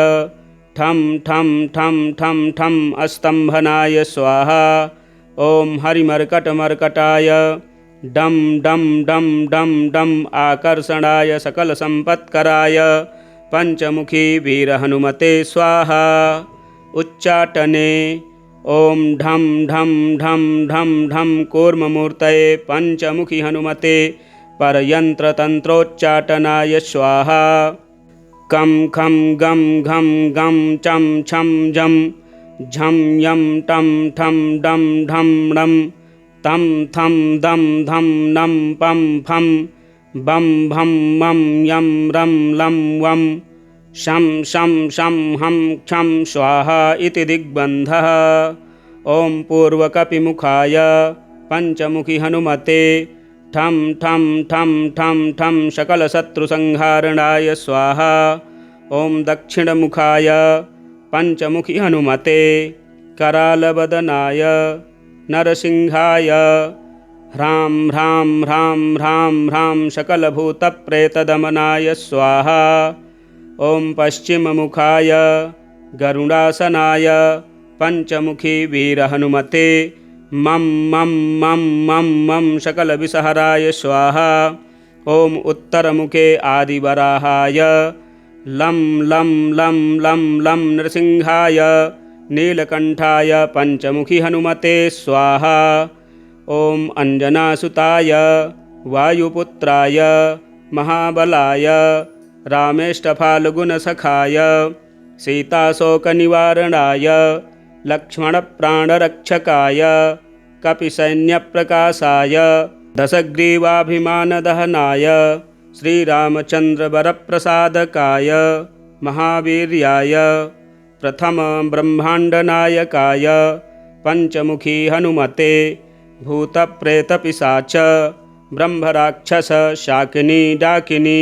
ठं ठं ठं ठं ठं अस्तम्भनाय स्वाहा। ॐ हरिमर्कटमर्कटाय डं डं डं डं डं आकर्षणाय सकलसम्पत्कराय पंचमुखी वीरहनुमते स्वाहा। उच्चाटने ॐ ढं ढं ढं ढं ढं कूर्ममूर्तये पंचमुखी हनुमते परयन्त्रतन्त्रोच्चाटनाय स्वाहा। कं खं गं घं गं चं छं जं झं यं टं ठं डं ढं णं तं थं दं धं नं पं फं बं भं मं यं रं लं वं शं शं शं हं क्षं स्वाहा इति दिग्बन्धः। ॐ पूर्वकपिमुखाय पंचमुखी हनुमते ठं ठं ठं ठं ठं सकलशत्रुसंहारणाय स्वाहा। ॐ दक्षिणमुखाय पंचमुखी हनुमते करालवदनाय नरसिंहाय ह्रां ह्रां ह्रां ह्रां ह्रां सकलभूतप्रेतदमनाय स्वाहा। ॐ पश्चिममुखाय गरुडासनाय पंचमुखी वीरहनुमते मं मं मं मं मं सकलविषहराय स्वाहा। ॐ उत्तरमुखे आदिवराहाय लं लं लं लं लं नृसिंहाय नीलकण्ठाय पंचमुखी हनुमते स्वाहा। ॐ अंजनासुताय वायुपुत्राय महाबलाय रामेष्टफाल्गुनसखाय सीताशोकनिवारणाय लक्ष्मणप्राणरक्षकाय कपिसैन्यप्रकाशाय दशग्रीवाभिमानदहनाय श्रीरामचन्द्रवरप्रसादकाय महावीर्याय प्रथम ब्रह्माण्डनायकाय पंचमुखी हनुमते भूतप्रेतपिशाच ब्रह्मराक्षस शाकिनी डाकिनी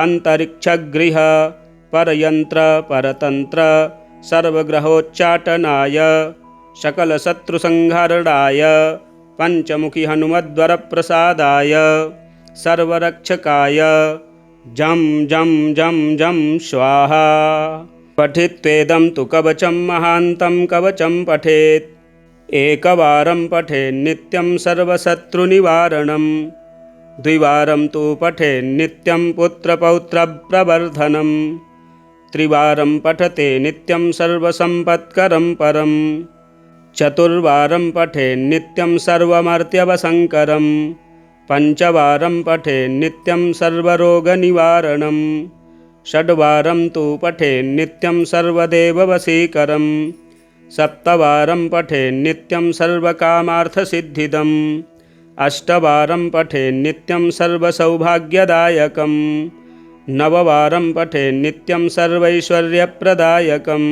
अंतरिक्षगृह परयंत्र परतंत्र सर्वग्रहोच्चाटनाय सकलशत्रुसंहरणाय पंचमुखी हनुमद्वरप्रसादाय सर्वरक्षकाय जं जं जं जं स्वाहा। पठित्वेदं तु कवचं महान्तं कवचं पठेत् एकवारं पठेन्नित्यं सर्वशत्रुनिवारणं द्विवारं तु पठेन्नित्यं पुत्रपौत्रप्रवर्धनं त्रिवारं पठते नित्यं सर्वसम्पत्करं परं चतुर्वारं पठेन्नित्यं सर्वमर्त्यवसङ्करं पंचवारं पठेन्नित्यं सर्वरोगनिवारणं षड्वारं तु पठेन्नित्यं सर्वदेववशीकरं सप्तवारं पठेन्नित्यं सर्वकामार्थसिद्धिदम् अष्टवारं पठेन्नित्यं सर्वसौभाग्यदायकं नववारं पठेन्नित्यं सर्वैश्वर्यप्रदायकं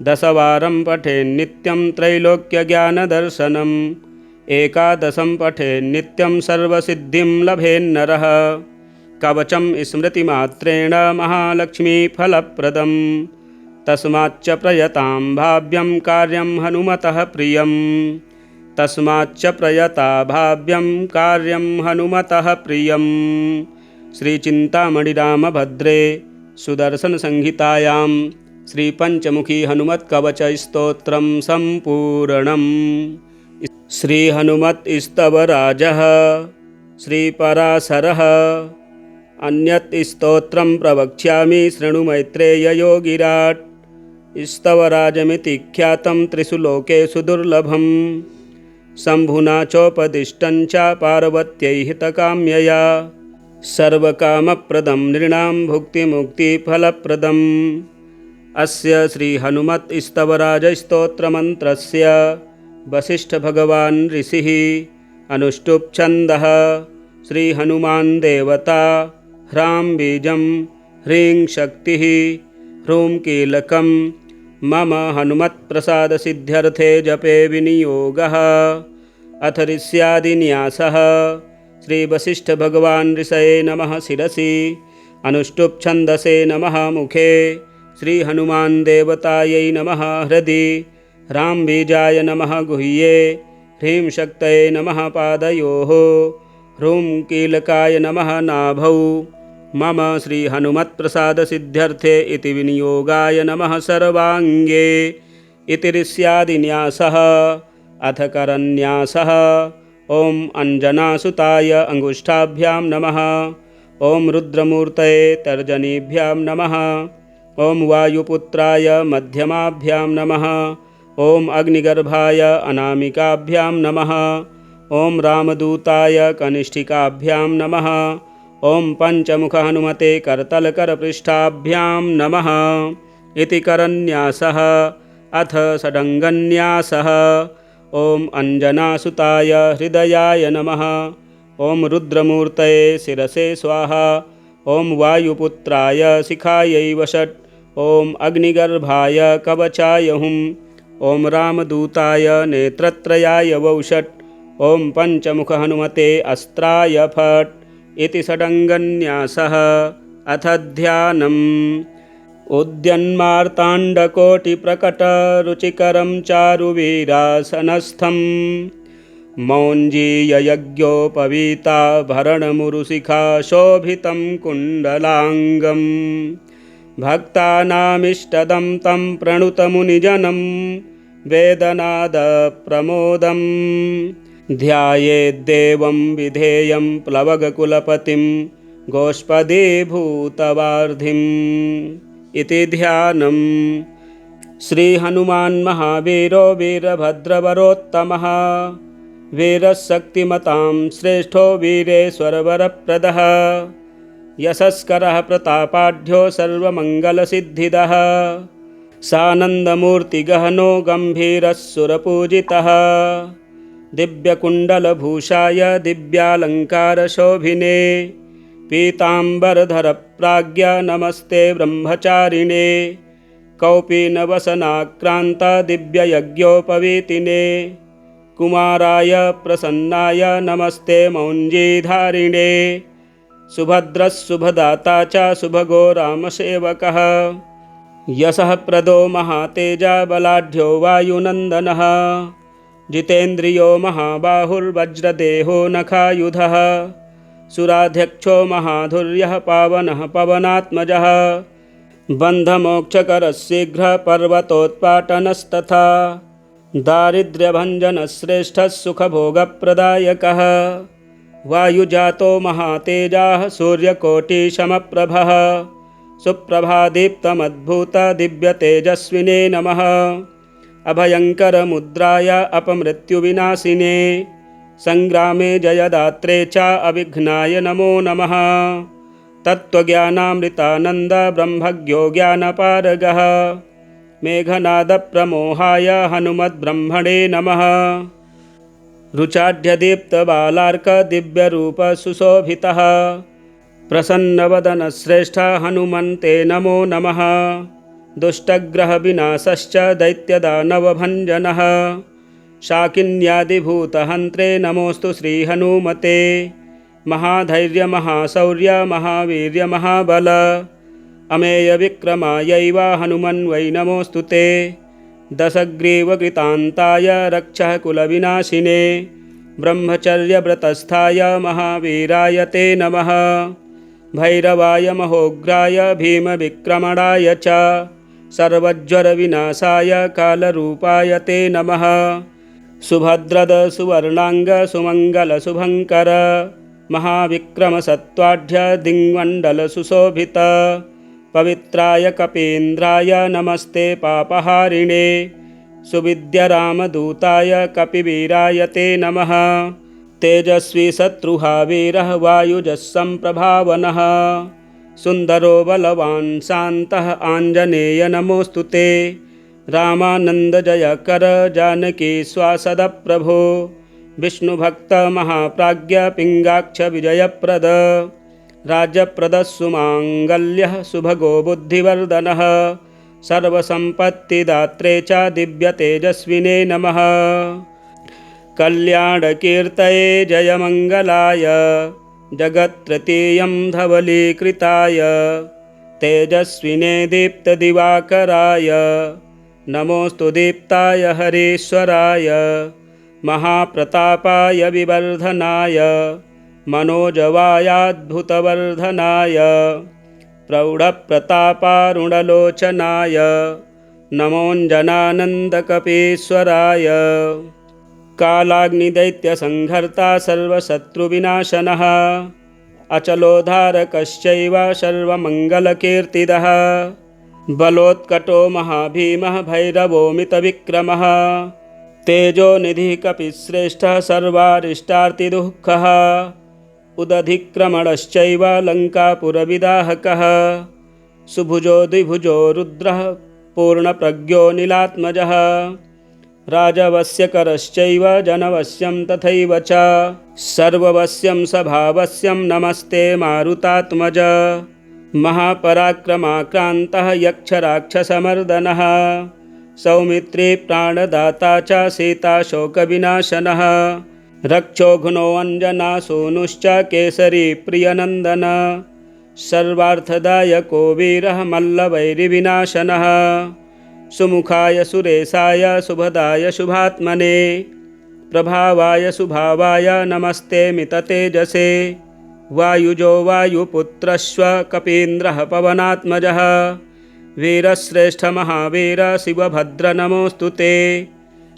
दशवारं पठेन्नित्यं त्रैलोक्यज्ञानदर्शनम् एकादशं पठेन्नित्यं सर्वसिद्धिं लभेन्नरः कवचं स्मृतिमात्रेण महालक्ष्मीफलप्रदं तस्माच्च प्रयतां भाव्यं कार्यं हनुमतः प्रियं तस्माच्च प्रयता भाव्यं कार्यं हनुमतः प्रियं। श्रीचिन्तामणिरामभद्रे सुदर्शनसंहितायां श्रीपंचमुखी हनुमत्कवचस्तोत्रं सम्पूर्णम्। श्रीहनुमत्स्तवराजः श्रीपराशरः अन्यत् स्तोत्रं प्रवक्ष्यामि शृणु मैत्रेययोगिराट् स्तवराजमिति ख्यातं त्रिषु लोकेषु दुर्लभं शम्भुना चोपदिष्टं च पार्वत्यै हितकाम्यया सर्वकामप्रदं नृणां भुक्तिमुक्तिफलप्रदम्। अस्य श्रीहनुमत्स्तवराजस्तोत्रमन्त्रस्य वसिष्ठभगवान् ऋषिः अनुष्टुप् छन्दः श्रीहनुमान् देवता ह्रां बीजं ह्रीं शक्तिः ह्रूं कीलकं मम हनुमत्प्रसादसिद्ध्यर्थे जपे विनियोगः। अथ ऋष्यादिन्यासः श्रीवसिष्ठभगवान् ऋषये नमः शिरसि अनुष्टुप् छन्दसे नमः मुखे श्रीहनुमान् देवतायै नमः हृदि ह्रां बीजाय नमः गुह्ये ह्रीं शक्तये नमः पादयोः ह्रूं कीलकाय नमः नाभौ मम श्रीहनुमत्प्रसादसिद्ध्यर्थे इति विनियोगाय नमः सर्वाङ्गे इति ऋष्यादिन्यासः। अथ करन्यासः। ॐ अञ्जनासुताय अङ्गुष्ठाभ्यां नमः। ॐ रुद्रमूर्तये तर्जनीभ्यां नमः। ॐ वायुपुत्राय मध्यमाभ्यां नमः। ॐ अग्निगर्भाय अनामिकाभ्यां नमः। ॐ रामदूताय कनिष्ठिकाभ्यां नमः। ॐ पञ्चमुखहनुमते करतलकरपृष्ठाभ्यां नमः इति करन्यासः। अथ षडङ्गन्यासः। ॐ अञ्जनासुताय हृदयाय नमः। ॐ रुद्रमूर्तये शिरसे स्वाहा। ॐ वायुपुत्राय शिखायै वषट्। ॐ अग्निगर्भाय कवचाय हुम्। ॐ रामदूताय नेत्रत्रयाय वौषट्। ॐ पञ्चमुखहनुमते अस्त्राय फट् इति षडङ्गन्यासः। अथ ध्यानम्। उद्यन्मार्ताण्डकोटिप्रकटरुचिकरं चारुवीरासनस्थं मौञ्जीययज्ञोपवीताभरणमुरुशिखा शोभितं कुण्डलाङ्गं भक्तानामिष्टदं तं प्रणुतमुनिजनं वेदनादप्रमोदं ध्यायेद्देवं विधेयं प्लवगकुलपतिं गोष्पदीभूतवार्धिम् इति ध्यानम्। श्रीहनुमान् महावीरो वीरभद्रवरोत्तमः वीरशक्तिमतां श्रेष्ठो वीरेश्वरवरप्रदः यशस्करः प्रतापाढ्यो सर्वमङ्गलसिद्धिदः सानन्दमूर्तिगहनो गम्भीरः सुरपूजितः दिव्यकुण्डलभूषाय दिव्यालङ्कारशोभिने पीताम्बरधरप्राज्ञ नमस्ते ब्रह्मचारिणे कौपीनवसनाक्रान्त दिव्ययज्ञोपवीतिने कुमाराय प्रसन्नाय नमस्ते मौञ्जीधारिणे सुभद्रस्सुभदाता च सुभगो रामसेवकः यशः प्रदो महातेजा बलाढ्यो वायुनन्दनः जितेन्द्रियो महाबाहुर्वज्रदेहो नखायुधः सुराध्यक्षो महाधुर्यः पावनः पवनात्मजः बन्धमोक्षकरः शीघ्रः पर्वतोत्पाटनस्तथा दारिद्र्यभञ्जनश्रेष्ठः सुखभोगप्रदायकः वायुजातो महातेजाः सूर्यकोटिसमप्रभः सुप्रभादीप्तमद्भुतदिव्यतेजस्विने नमः अभयङ्करमुद्राय अपमृत्युविनाशिने संग्रामे जयदात्रे च अविघ्नाय नमो नमः तत्त्वज्ञानामृतानन्द ब्रह्मज्ञो ज्ञानपारगः मेघनादप्रमोहाय हनुमद्ब्रह्मणे नमः रुचाढ्यदीप्तबालार्क दिव्यरूपसुशोभितः प्रसन्नवदनश्रेष्ठ हनुमन्ते नमो नमः दुष्टग्रहविनाशश्च दैत्यदानवभञ्जनः शाकिन्यादिभूतहन्त्रे नमोऽस्तु श्रीहनुमते महाधैर्यमहाशौर्य महावीर्यमहाबल अमेयविक्रमायैव हनुमन्वै नमोऽस्तु ते दशग्रीवकृतान्ताय रक्षः कुलविनाशिने ब्रह्मचर्यव्रतस्थाय महावीराय ते नमः भैरवाय महोग्राय भीमविक्रमणाय च सर्वज्वरविनाशाय कालरूपाय ते नमः सुभद्रद सुवर्णांग सुमंगल शुभंकर महाविक्रमसत्त्वाढ्य दिङ्मण्डल सुशोभित पवित्राय कपीन्द्राय नमस्ते पापहारिणे सुविद्यरामदूताय कपिवीराय ते नमः तेजस्वी शत्रुहा वीरः वायुजः सम्प्रभावनः सुन्दरो बलवान् शान्तः आञ्जनेय नमोऽस्तु ते रामानन्दजयकर जानकी स्वासदप्रभो विष्णुभक्त महाप्राज्ञ पिङ्गाक्ष विजयप्रद राज्यप्रदः सुमाङ्गल्यः सुभगो बुद्धिवर्धनः सर्वसम्पत्तिदात्रे च दिव्यतेजस्विने नमः कल्याणकीर्तये जयमङ्गलाय जगत्तृतीयं धवलीकृताय तेजस्विने दीप्तदिवाकराय नमोऽस्तु दीप्ताय हरीश्वराय महाप्रतापाय विवर्धनाय मनोजवायाद्भुतवर्धनाय प्रौढप्रतापारुणलोचनाय नमोऽञ्जनानन्दकपीश्वराय कालाग्निदैत्यसंहर्ता सर्वशत्रुविनाशनः अचलोद्धारकश्चैव सर्वमङ्गलकीर्तिदः बलोत्कटो महाभीमः भैरवोऽमितविक्रमः तेजोनिधिः कपिश्रेष्ठः सर्वारिष्टार्तिदुःखः उदधिक्रमणश्चैव लङ्कापुरविदाहकः सुभुजो द्विभुजो रुद्रः पूर्णप्रज्ञो नीलात्मजः राजवस्यकरश्चैव जनवश्यं तथैव च सर्ववश्यं स्वभावस्यं नमस्ते मारुतात्मज महापराक्रमाक्रान्तः यक्षराक्षसमर्दनः सौमित्री प्राणदाता च सीताशोकविनाशनः रक्षोघ्नो अञ्जनासूनुश्च केसरी प्रियनन्दन सर्वार्थदायको वीरः मल्लवैरिविनाशनः सुमुखाय सुरेशाय शुभदाय शुभात्मने प्रभावाय सुभावाय नमस्ते मिततेजसे वायुजो वायुपुत्रश्व कपीन्द्रः पवनात्मजः वीरश्रेष्ठ महावीर शिवभद्र नमोऽस्तु ते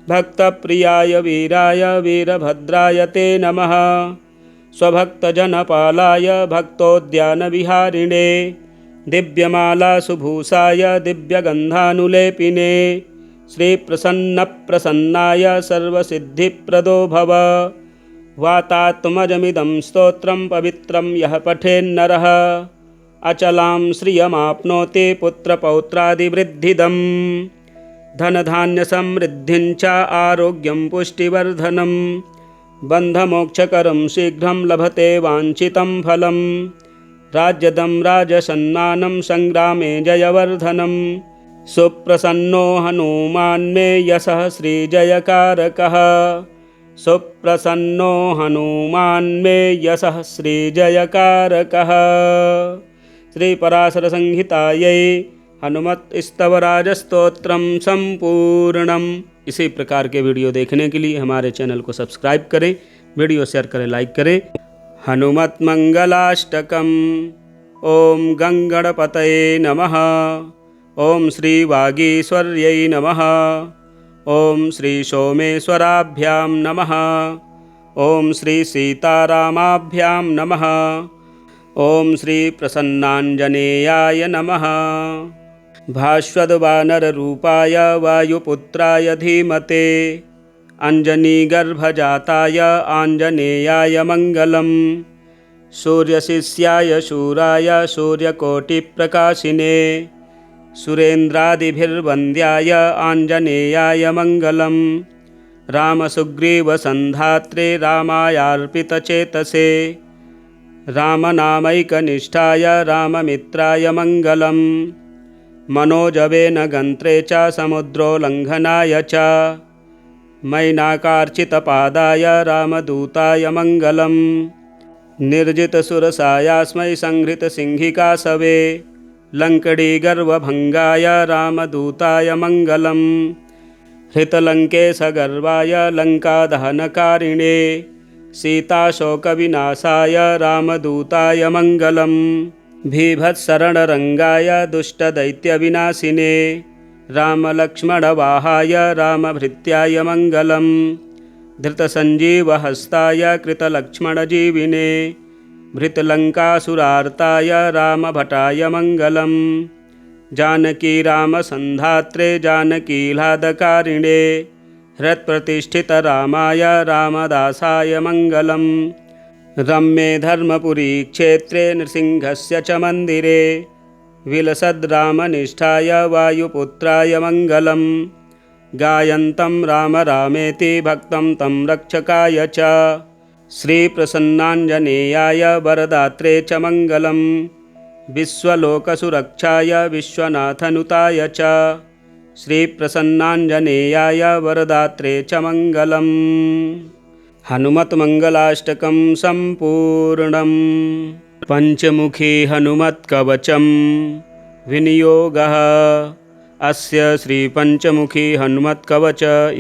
भक्तप्रियाय वीराय वीरभद्राय ते नमः स्वभक्तजनपालाय भक्तोद्यानविहारिणे दिव्यमालासुभूषाय दिव्यगन्धानुलेपिने श्रीप्रसन्नप्रसन्नाय सर्वसिद्धिप्रदो भव वातात्मजमिदं स्तोत्रं पवित्रं यः पठेन्नरः अचलां श्रियमाप्नोति पुत्रपौत्रादिवृद्धिदम् धनधान्यसमृद्धिं च आरोग्यं पुष्टिवर्धनं बन्धमोक्षकरं शीघ्रं लभते वाञ्छितं फलं राज्यदं राजसन्मानं संग्रामे जयवर्धनं सुप्रसन्नो हनुमान्मे यशः श्रीजयकारकः सुप्रसन्नो हनुमान्मे यशः श्रीजयकारकः। श्रीपराशरसंहितायै हनुमत्स्तवराजस्तोत्रम संपूर्णम। इसी प्रकार के वीडियो देखने के लिए हमारे चैनल को सब्सक्राइब करें, वीडियो शेयर करें, लाइक करें। हनुमत्मंगलाष्टकम्। ओम गंगणपतये नमः। ओम श्री वागीश्वर्यै नमः। ओम श्री सोमेश्वराभ्यां नमः। ओम श्री सीतारामाभ्यां नमः। ओम श्री प्रसन्नाञ्जनेयाय नमः। भास्वद्वानररूपाय वायुपुत्राय धीमते अंजनीगर्भजाताय आञ्जनेयाय मङ्गलम्। सूर्यशिष्याय शूराय सूर्यकोटिप्रकाशिने सुरेन्द्रादिभिर्वन्द्याय आञ्जनेयाय मङ्गलम्। रामसुग्रीवसन्धात्रे रामायार्पितचेतसे रामनामैकनिष्ठाय राममित्राय मङ्गलम्। मनोजवेन गन्त्रे च समुद्रोल्लङ्घनाय च मैनाकार्चितपादाय रामदूताय मङ्गलम्। निर्जितसुरसायास्मै संहृतसिंहिकासवे लङ्कडीगर्वभङ्गाय रामदूताय मङ्गलम्। हृतलङ्केशगर्वाय लङ्कादहनकारिणे सीताशोकविनाशाय रामदूताय मङ्गलम्। भीभत्सरणरङ्गाय दुष्टदैत्यविनाशिने रामलक्ष्मणवाहाय रामभृत्याय मङ्गलम्। धृतसञ्जीवहस्ताय कृतलक्ष्मणजीविने भृतलङ्कासुरार्ताय रामभटाय मङ्गलम्। जानकी रामसन्धात्रे जानकीह्लादकारिणे हृत्प्रतिष्ठितरामाय रामदासाय मङ्गलम्। रम्ये धर्मपुरी क्षेत्रे नृसिंहस्य च मन्दिरे विलसद्रामनिष्ठाय वायुपुत्राय मङ्गलम्। गायन्तं राम रामेति भक्तं तं रक्षकाय च श्रीप्रसन्नाञ्जनेयाय वरदात्रे च मङ्गलम्। विश्वलोकसुरक्षाय विश्वनाथनुताय च श्रीप्रसन्नाञ्जनेयाय वरदात्रे च मङ्गलम्। हनुमत्मङ्गलाष्टकं सम्पूर्णम्। पञ्चमुखी हनुमत्कवचं विनियोगः। अस्य श्रीपञ्चमुखी हनुमत्कवच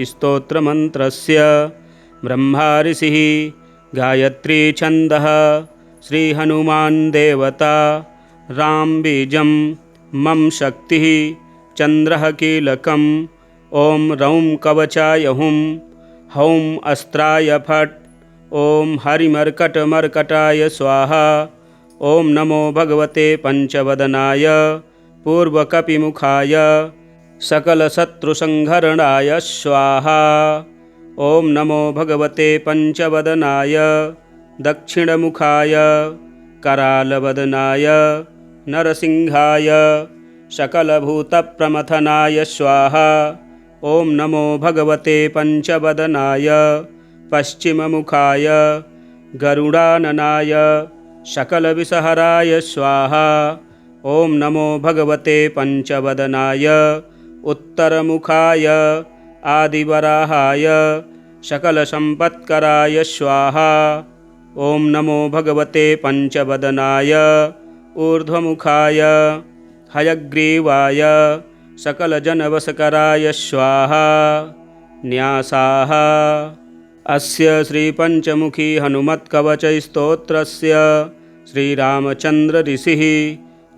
स्तोत्रमन्त्रस्य ब्रह्मा ऋषिः गायत्री छन्दः श्रीहनुमान् देवता राम बीजं मम शक्तिः चन्द्रः कीलकम् ॐ रौं कवचाय हुं हौं अस्त्राय फट् ॐ हरिमर्कटमर्कटाय स्वाहा ॐ नमो भगवते पंचवदनाय पूर्वकपिमुखाय सकलशत्रुसंहरणाय स्वाहा ॐ नमो भगवते पंचवदनाय दक्षिणमुखाय करालवदनाय नरसिंहाय सकलभूतप्रमथनाय स्वाहा ॐ नमो भगवते पंचवदनाय पश्चिममुखाय गरुडाननाय सकलविषहराय स्वाहा ॐ नमो भगवते पंचवदनाय उत्तरमुखाय आदिवराहाय सकलसम्पत्कराय स्वाहा ॐ नमो भगवते पंचवदनाय ऊर्ध्वमुखाय हयग्रीवाय सकलजनवशकराय स्वाहा न्यासाः। अस्य श्रीपञ्चमुखी हनुमत्कवचस्तोत्रस्य श्रीरामचन्द्र ऋषिः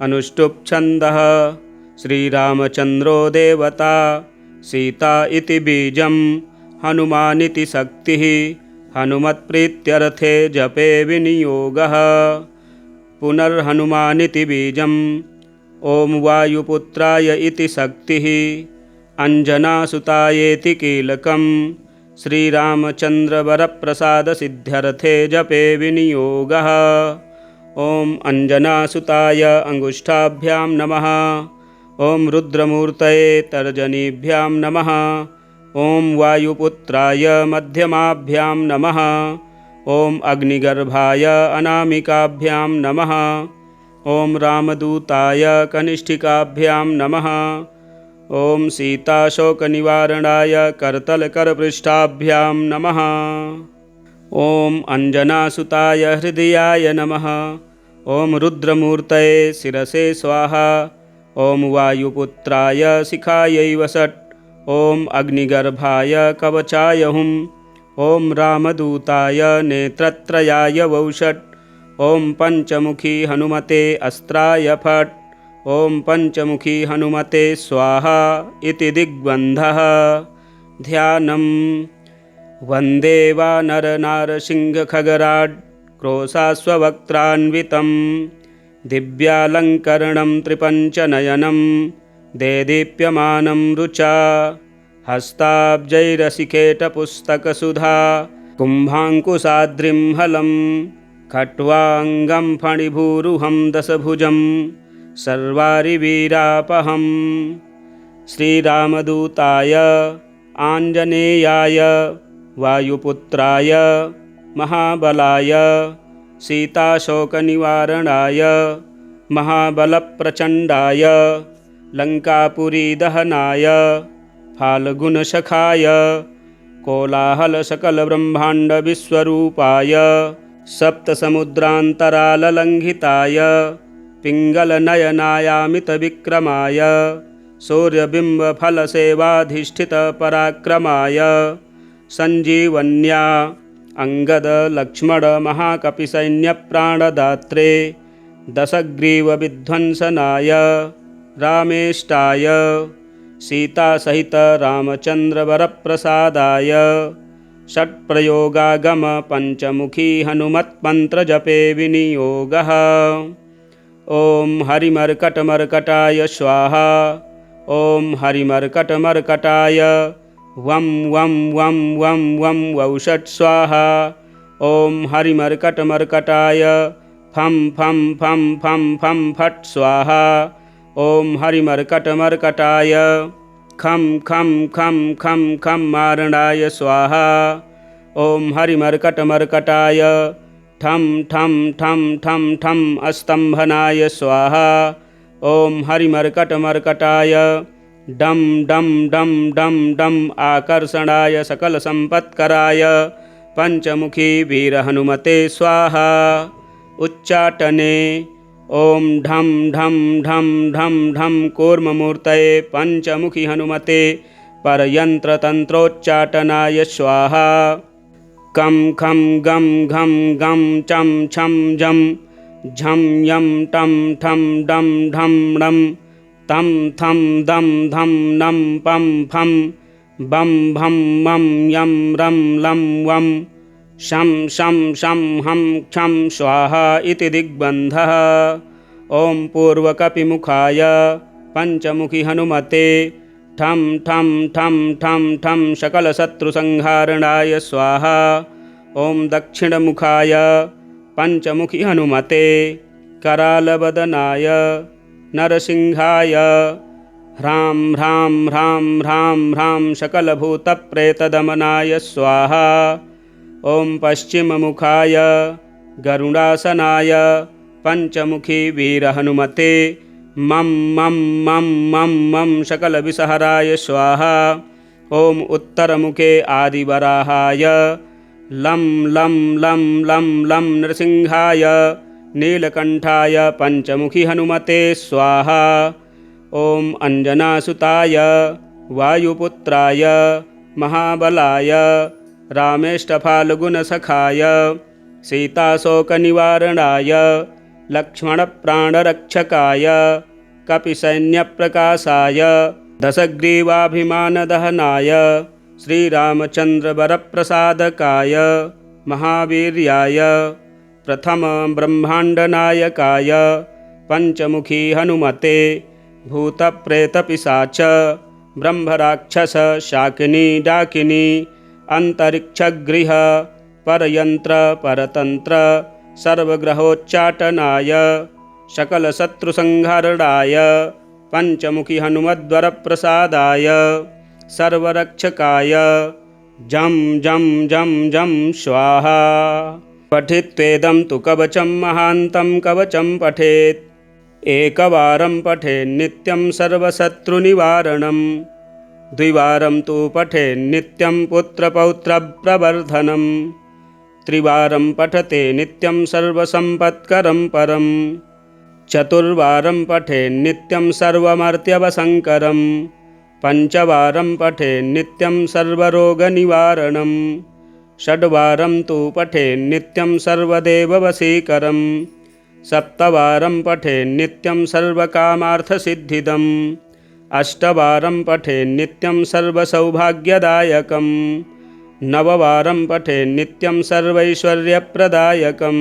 अनुष्टुप् छन्दः श्रीरामचन्द्रो देवता सीता इति बीजं हनुमानिति शक्तिः हनुमत्प्रीत्यर्थे जपे विनियोगः। पुनर्हनुमानिति बीजं ॐ वायुपुत्राय इति शक्तिः अंजनासुतायेति कीलकं श्रीरामचन्द्रवरप्रसादसिद्ध्यर्थे जपे विनियोगः। ॐ अंजनासुताय अंगुष्ठाभ्यां नमः। ॐ रुद्रमूर्तये तर्जनीभ्यां नमः। ॐ वायुपुत्राय मध्यमाभ्यां नमः। ॐ अग्निगर्भाय अनामिकाभ्यां नमः। ॐ रामदूताय कनिष्ठिकाभ्यां नमः। ॐ सीताशोकनिवारणाय करतलकरपृष्ठाभ्यां नमः। ॐ अंजनासुताय हृदयाय नमः। ॐ रुद्रमूर्तये शिरसे स्वाहा। ॐ वायुपुत्राय शिखायै वषट्। ॐ अग्निगर्भाय कवचाय हुं। ॐ रामदूताय नेत्रत्रयाय वौषट्। ॐ पंचमुखी हनुमते अस्त्राय फट्। ॐ पंचमुखी हनुमते स्वाहा इति दिग्बन्धः। ध्यानं वन्दे वानरनारसिंहखगराड् क्रोशाश्ववक्त्रान्वितं दिव्यालङ्करणं त्रिपञ्चनयनं देदीप्यमानं रुचा हस्ताब्जैरसिकेटपुस्तकसुधा कुम्भाङ्कुशाद्रिं हलं खट्वाङ्गं फणिभूरुहं दशभुजं सर्वारिवीरापहं। श्रीरामदूताय आञ्जनेयाय वायुपुत्राय महाबलाय सीताशोकनिवारणाय महाबलप्रचण्डाय लङ्कापुरीदहनाय फाल्गुनसखाय कोलाहलसकलब्रह्माण्डविश्वरूपाय सप्तसमुद्रान्तराललङ्घिताय पिङ्गलनयनायामितविक्रमाय सूर्यबिम्बफलसेवाधिष्ठितपराक्रमाय सञ्जीवन्या अंगदलक्ष्मणमहाकपिसैन्यप्राणदात्रे दशग्रीवविध्वंसनाय रामेष्टाय सीतासहित रामचन्द्रवरप्रसादाय षट्प्रयोगागम पंचमुखी हनुमत्मन्त्रजपे विनियोगः। ॐ हरिमर्कटमर्कटाय स्वाहा। ॐ हरिमर्कटमर्कटाय वं वं वं वं वं वौषट् स्वाहा। ॐ हरिमर्कटमर्कटाय फं फं फं फं फं फट् स्वाहा। ॐ हरिमर्कटमर्कटाय खं खं खं खं खं मारणाय स्वाहा। ॐ हरिमर्कटमर्कटाय ठं ठं ठं ठं ठं अस्तम्भनाय स्वाहा। ॐ हरिमर्कटमर्कटाय डं डं डं डं डं आकर्षणाय सकलसम्पत्कराय पंचमुखी वीरहनुमते स्वाहा। उच्चाटने ॐ ढं ढं ढं ढं ढं कूर्ममूर्तये पंचमुखी हनुमते परयन्त्रतन्त्रोच्चाटनाय स्वाहा। कं खं गं घं गं चं छं जं झं यं टं ठं डं ढं णं तं थं दं धं नं पं फं बं भं मं यं रं लं वं शं शं शं हं क्षं स्वाहा इति दिग्बन्धः। ॐ पूर्वकपिमुखाय पञ्चमुखि हनुमते ठं ठं ठं ठं ठं सकलशत्रुसंहारणाय स्वाहा। ॐ दक्षिणमुखाय पञ्चमुखि हनुमते करालवदनाय नरसिंहाय ह्रां ह्रां ह्रां ह्रां ह्रां सकलभूतप्रेतदमनाय स्वाहा। ॐ पश्चिममुखाय गरुडासनाय पञ्चमुखी वीरहनुमते मं मं मं मं मं सकलविषहराय स्वाहा। ॐ उत्तरमुखे आदिवराहाय लं लं लं लं लं नृसिंहाय नीलकण्ठाय पञ्चमुखि हनुमते स्वाहा। ॐ अञ्जनासुताय वायुपुत्राय महाबलाय रामेष्टफाल्गुनसखाय सीताशोकनिवारणाय लक्ष्मणप्राणरक्षकाय कपिसैन्यप्रकाशाय दशग्रीवाभिमानदहनाय श्रीरामचन्द्रवरप्रसादकाय महावीर्याय प्रथमब्रह्माण्डनायकाय पञ्चमुखी हनुमते भूतप्रेतपिशाच ब्रह्मराक्षस शाकिनी डाकिनी अन्तरिक्षगृह परयन्त्र परतन्त्र सर्वग्रहोच्चाटनाय सकलशत्रुसंहरणाय पञ्चमुखि हनुमद्वरप्रसादाय सर्वरक्षकाय जं जं जं जं स्वाहा। पठित्वेदं तु कवचं महान्तं कवचं पठेत् एकवारं पठेन्नित्यं सर्वशत्रुनिवारणं द्विवारं तु पठेन्नित्यं पुत्रपौत्रप्रवर्धनं त्रिवारं पठते नित्यं सर्वसम्पत्करं परं चतुर्वारं पठेन्नित्यं सर्वमर्त्यवसङ्करं पञ्चवारं पठेन्नित्यं सर्वरोगनिवारणं षड्वारं तु पठेन्नित्यं सर्वदेववशीकरं सप्तवारं पठेन्नित्यं सर्वकामार्थसिद्धिदम् अष्टवारं पठेन्नित्यं सर्वसौभाग्यदायकं नववारं पठेन्नित्यं सर्वैश्वर्यप्रदायकं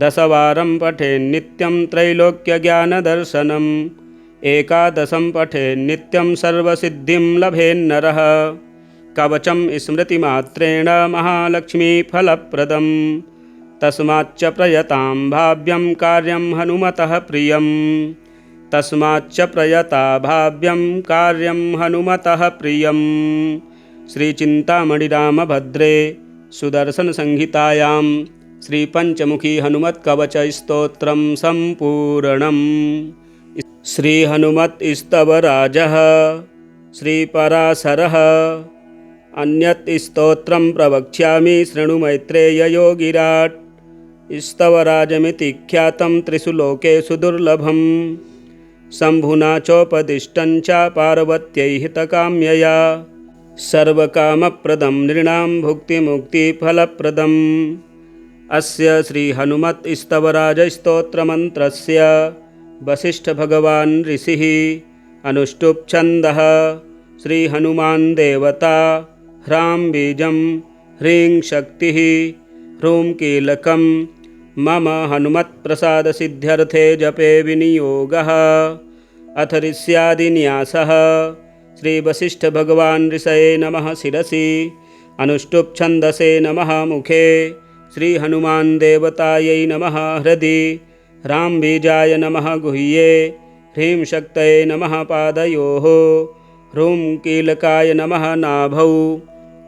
दशवारं पठेन्नित्यं त्रैलोक्यज्ञानदर्शनम् एकादशं पठेन्नित्यं सर्वसिद्धिं लभेन्नरः कवचं स्मृतिमात्रेण महालक्ष्मीफलप्रदं तस्माच्च प्रयतां भाव्यं कार्यं हनुमतः प्रियं तस्माच्च प्रयता भाव्यं कार्यं हनुमतः प्रियं। श्रीचिन्तामणिरामभद्रे सुदर्शनसंहितायां श्रीपञ्चमुखी हनुमत्कवचस्तोत्रं सम्पूर्णम्। श्रीहनुमत्स्तवराजः श्रीपराशरः अन्यत् स्तोत्रं प्रवक्ष्यामि शृणु मैत्रेययोगिराट् स्तवराजमिति ख्यातं त्रिषु लोकेषु दुर्लभं शम्भुना चोपदिष्टं च पार्वत्यै हितकाम्यया सर्वकामप्रदं नृणां भुक्तिमुक्तिफलप्रदम्। अस्य श्रीहनुमत्स्तवराजस्तोत्रमन्त्रस्य वसिष्ठभगवान् ऋषिः अनुष्टुप् छन्दः श्रीहनुमान् देवता ह्रां बीजं ह्रीं शक्तिः ह्रूं कीलकं मम हनुमत्प्रसादसिद्ध्यर्थे जपे विनियोगः। अथ ऋष्यादिन्यासः श्रीवसिष्ठभगवान् ऋषये नमः शिरसि अनुष्टुप् छन्दसे नमः मुखे श्रीहनुमान् देवतायै नमः हृदि ह्रां बीजाय नमः गुह्ये ह्रीं शक्तये नमः पादयोः ह्रूं कीलकाय नमः नाभौ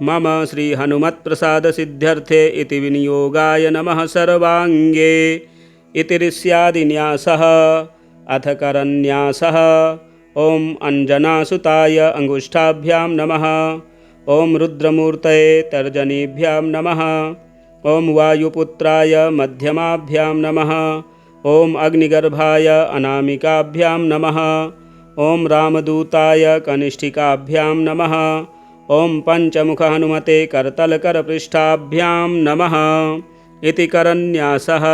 मम श्रीहनुमत्प्रसादसिद्ध्यर्थे इति विनियोगाय नमः सर्वाङ्गे इति ऋष्यादिन्यासः। अथ करन्यासः ॐ अञ्जनासुताय अङ्गुष्ठाभ्यां नमः ॐ रुद्रमूर्तये तर्जनीभ्यां नमः ॐ वायुपुत्राय मध्यमाभ्यां नमः ॐ अग्निगर्भाय अनामिकाभ्यां नमः ॐ रामदूताय कनिष्ठिकाभ्यां नमः ॐ पंचमुख हनुमते करतलकरपृष्ठाभ्यां नमः इति करन्यासः।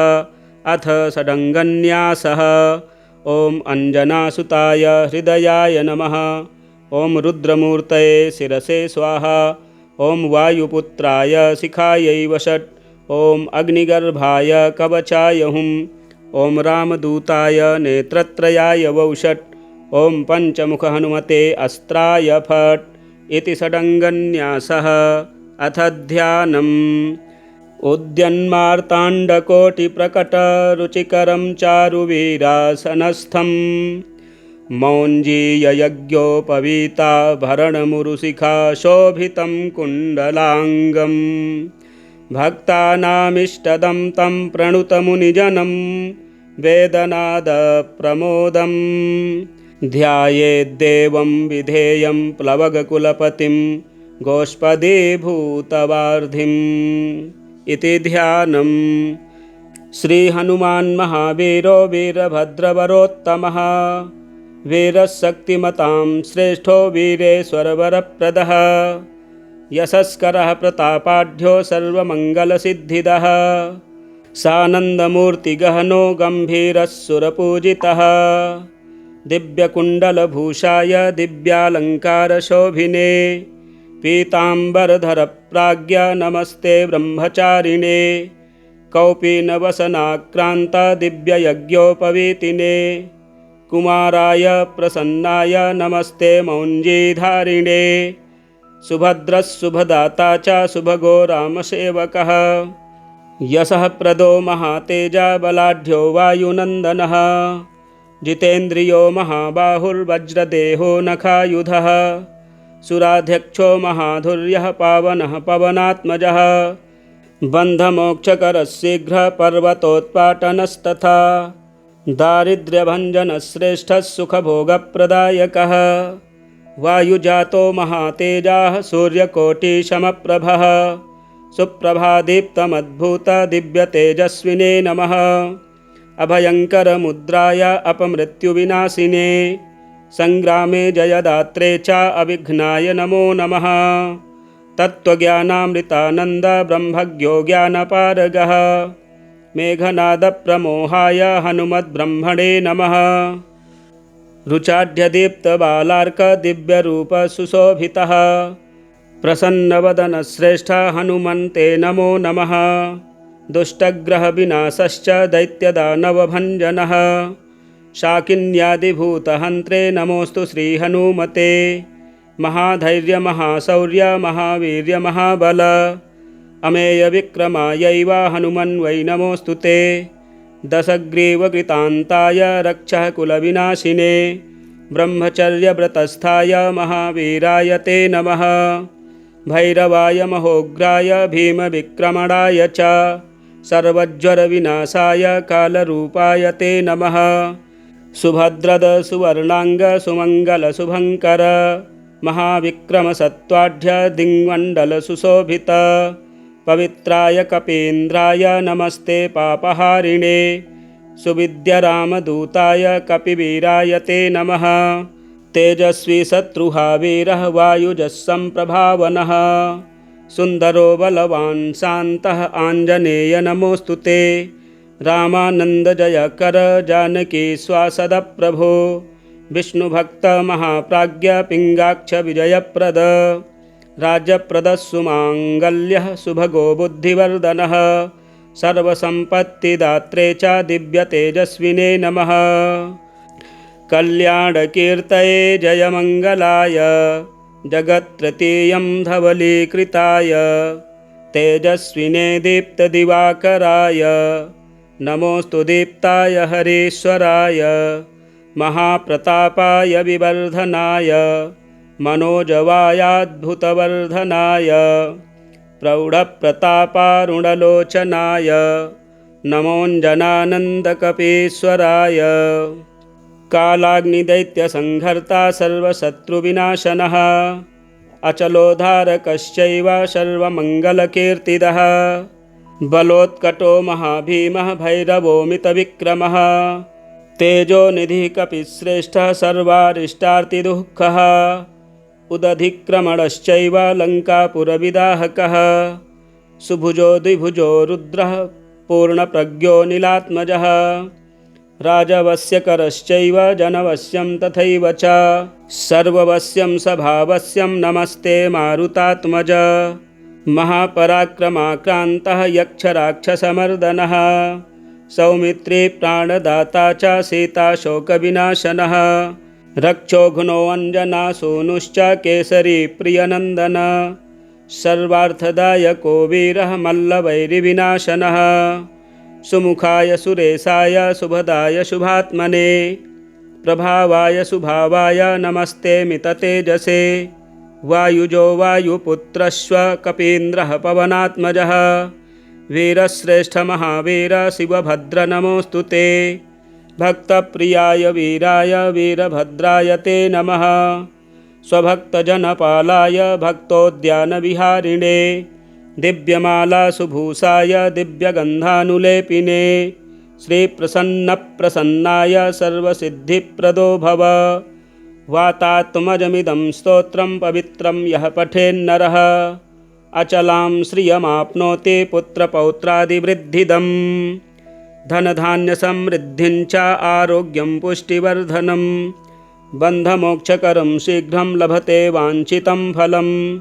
अथ षडङ्गन्यासः। ॐ अञ्जनासुताय हृदयाय नमः। ॐ रुद्रमूर्तये शिरसे स्वाहा। ॐ वायुपुत्राय शिखायै वषट्। ॐ अग्निगर्भाय कवचाय हुं। ॐ रामदूताय नेत्रत्रयाय वौषट्। ॐ पंचमुख हनुमते अस्त्राय फट् इति षडङ्गन्यासः। अथ ध्यानम्। उद्यन्मार्ताण्डकोटिप्रकटरुचिकरं चारुवीरासनस्थं मौञ्जीययज्ञोपवीताभरणमुरुशिखा शोभितं कुण्डलाङ्गं भक्तानामिष्टदं तं प्रणुतमुनिजनं वेदनादप्रमोदं ध्यायेद्देवं विधेयं प्लवगकुलपतिं गोष्पदीभूतवार्धिम् इति ध्यानम्। श्रीहनुमान् महावीरो वीरभद्रवरोत्तमः वीरशक्तिमतां श्रेष्ठो वीरेश्वरवरप्रदः यशस्करः प्रतापाढ्यो सर्वमङ्गलसिद्धिदः सानन्दमूर्तिगहनो गम्भीरः सुरपूजितः दिव्यकुण्डलभूषाय दिव्यालङ्कारशोभिने पीताम्बरधरप्राज्ञ नमस्ते ब्रह्मचारिणे कौपीनवसनाक्रान्त दिव्ययज्ञोपवीतिने कुमाराय प्रसन्नाय नमस्ते मौञ्जीधारिणे सुभद्रस्सुभदाता च सुभगो रामसेवकः यशः प्रदो महातेजा बलाढ्यो वायुनन्दनः जितेन्द्रियो महाबाहुर्वज्रदेहो नखायुधः सुराध्यक्षो महाधुर्यः पावनः पवनात्मजः बन्धमोक्षकरः शीघ्रः पर्वतोत्पाटनस्तथा दारिद्र्यभञ्जनः श्रेष्ठः सुखभोगप्रदायकः वायुजातो महातेजाः सूर्यकोटिसमप्रभः सुप्रभादीप्तमद्भुतदिव्यतेजस्विने नमः अभयङ्करमुद्राय अपमृत्युविनाशिने संग्रामे जयदात्रे च अविघ्नाय नमो नमः तत्त्वज्ञानामृतानन्द ब्रह्मज्ञो ज्ञानपारगः मेघनादप्रमोहाय हनुमद्ब्रह्मणे नमः रुचाढ्यदीप्तबालार्कदिव्यरूपसुशोभितः प्रसन्नवदनश्रेष्ठ हनुमन्ते नमो नमः दुष्टग्रहविनाशश्च दैत्यदानवभञ्जनः शाकिन्यादिभूतहन्त्रे नमोऽस्तु श्रीहनुमते महाधैर्य महाशौर्य महावीर्य महाबल अमेयविक्रमायैव हनुमन्वै नमोऽस्तु ते दशग्रीवकृतान्ताय रक्षः कुलविनाशिने ब्रह्मचर्यव्रतस्थाय महावीराय ते नमः भैरवाय महोग्राय भीमविक्रमणाय च सर्वज्वरविनाशाय कालरूपाय ते नमः सुभद्रद सुवर्णांग सुमंगल शुभंकर महाविक्रम सत्वाढ्य दिङ्मण्डल सुशोभित पवित्राय कपीन्द्राय नमस्ते पापहारिणे सुविद्य रामदूताय कपिवीराय ते नमः तेजस्वी शत्रुहा वीरः वायुजस्सम्प्रभावनः सुन्दरो बलवान् शान्तः आञ्जनेय नमोऽस्तु ते रामानन्दजयकर जानकी स्वासद प्रभो विष्णुभक्त महाप्राज्ञ पिङ्गाक्ष विजयप्रद राज्यप्रदः सुमाङ्गल्यः सुभगो बुद्धिवर्धनः सर्वसम्पत्तिदात्रे च दिव्यतेजस्विने नमः कल्याणकीर्तये जयमङ्गलाय जगत्तृतीयं धवलीकृताय तेजस्विने दीप्तदिवाकराय नमोऽस्तु दीप्ताय हरीश्वराय महाप्रतापाय विवर्धनाय मनोजवायाद्भुतवर्धनाय प्रौढप्रतापारुणलोचनाय नमोऽञ्जनानन्दकपीश्वराय कालाग्निदैत्यसंहर्ता सर्वशत्रुविनाशनः अचलोद्धारकश्चैव सर्वमङ्गलकीर्तिदः बलोत्कटो महाभीमः भैरवोमितविक्रमः तेजोनिधिः कपिश्रेष्ठः सर्वारिष्टार्तिदुःखः उदधिक्रमणश्चैव लङ्कापुरविदाहकः सुभुजो द्विभुजो रुद्रः पूर्णप्रज्ञो नीलात्मजः राजवस्य करश्चैव जनवश्यं तथैव च सर्ववश्यं स्वभावस्यं नमस्ते मारुतात्मज महापराक्रमाक्रान्तः यक्षराक्षसमर्दनः सौमित्री प्राणदाता च सीताशोकविनाशनः रक्षोघ्नोऽञ्जनासूनुश्च केसरी प्रियनन्दन सर्वार्थदायको वीरः मल्लवैरिविनाशनः सुमुखाय सुरेशाय शुभदाय शुभात्मने प्रभावाय सुभावाय नमस्ते मिततेजसे वायुजो वायुपुत्रश्व कपीन्द्रः पवनात्मजः वीरश्रेष्ठ महावीर शिवभद्र नमोऽस्तु ते भक्तप्रियाय वीराय वीरभद्राय ते नमः स्वभक्तजनपालाय भक्तोद्यानविहारिणे दिव्यमाला सुभूषाय दिव्यगन्धानुलेपिने श्रीप्रसन्नप्रसन्नाय सर्वसिद्धिप्रदो भव वातात्मजमिदं स्तोत्रं पवित्रं यः पठेन्नरः अचलां श्रियमाप्नोति पुत्रपौत्रादिवृद्धिदं धनधान्यसमृद्धिं च आरोग्यं पुष्टिवर्धनं बन्धमोक्षकरं शीघ्रं लभते वाञ्छितं फलं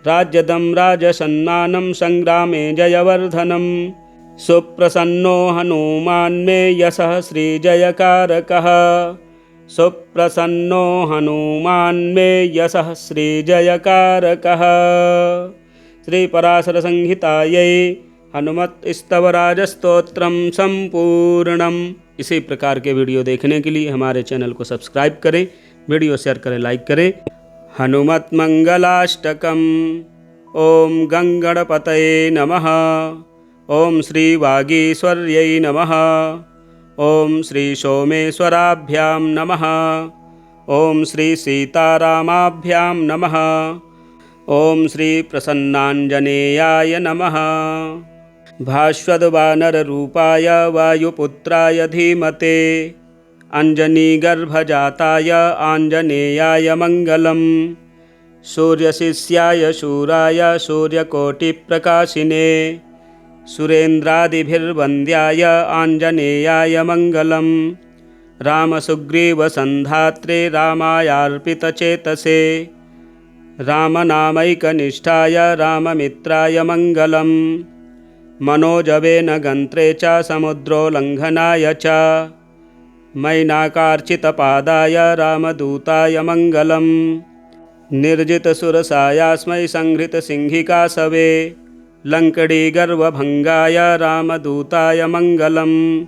राज्यदं राजसन्मानं संग्रामे जयवर्धनं सुप्रसन्नो हनुमान् मे यशः श्रीजयकारकः सुप्रसन्नो हनुमान् मे यशः श्रीजयकारकः। श्रीपराशरसंहितायै हनुमत्स्तवराजस्तोत्रम संपूर्णम। इसी प्रकार के वीडियो देखने के लिए हमारे चैनल को सब्सक्राइब करें, वीडियो शेयर करें, लाइक करें। हनुमत मंगलाष्टकम। ओम गंगणपतये नमः। ओम श्री वागीश्वर्यै नमः। ओम श्री सोमेश्वराभ्यां नमः। ओम श्री सीतारामाभ्यां नमः। ओम श्री प्रसन्नाञ्जनेयाय नमः। भास्वद्वानररूपाय वायुपुत्राय धीमते अञ्जनीगर्भजाताय आञ्जनेयाय मङ्गलम्। सूर्यशिष्याय शूराय सूर्यकोटिप्रकाशिने सुरेन्द्रादिभिर्वन्द्याय आञ्जनेयाय मङ्गलम्। रामसुग्रीवसन्धात्रे रामायार्पितचेतसे रामनामैकनिष्ठाय राममित्राय मङ्गलम्। मनोजवेन गन्त्रे च समुद्रोल्लङ्घनाय च मैनाकार्चितपादाय रामदूताय मङ्गलम्। निर्जितसुरसायास्मै संहृतसिंहिकासवे लङ्कडीगर्वभङ्गाय रामदूताय मङ्गलम्।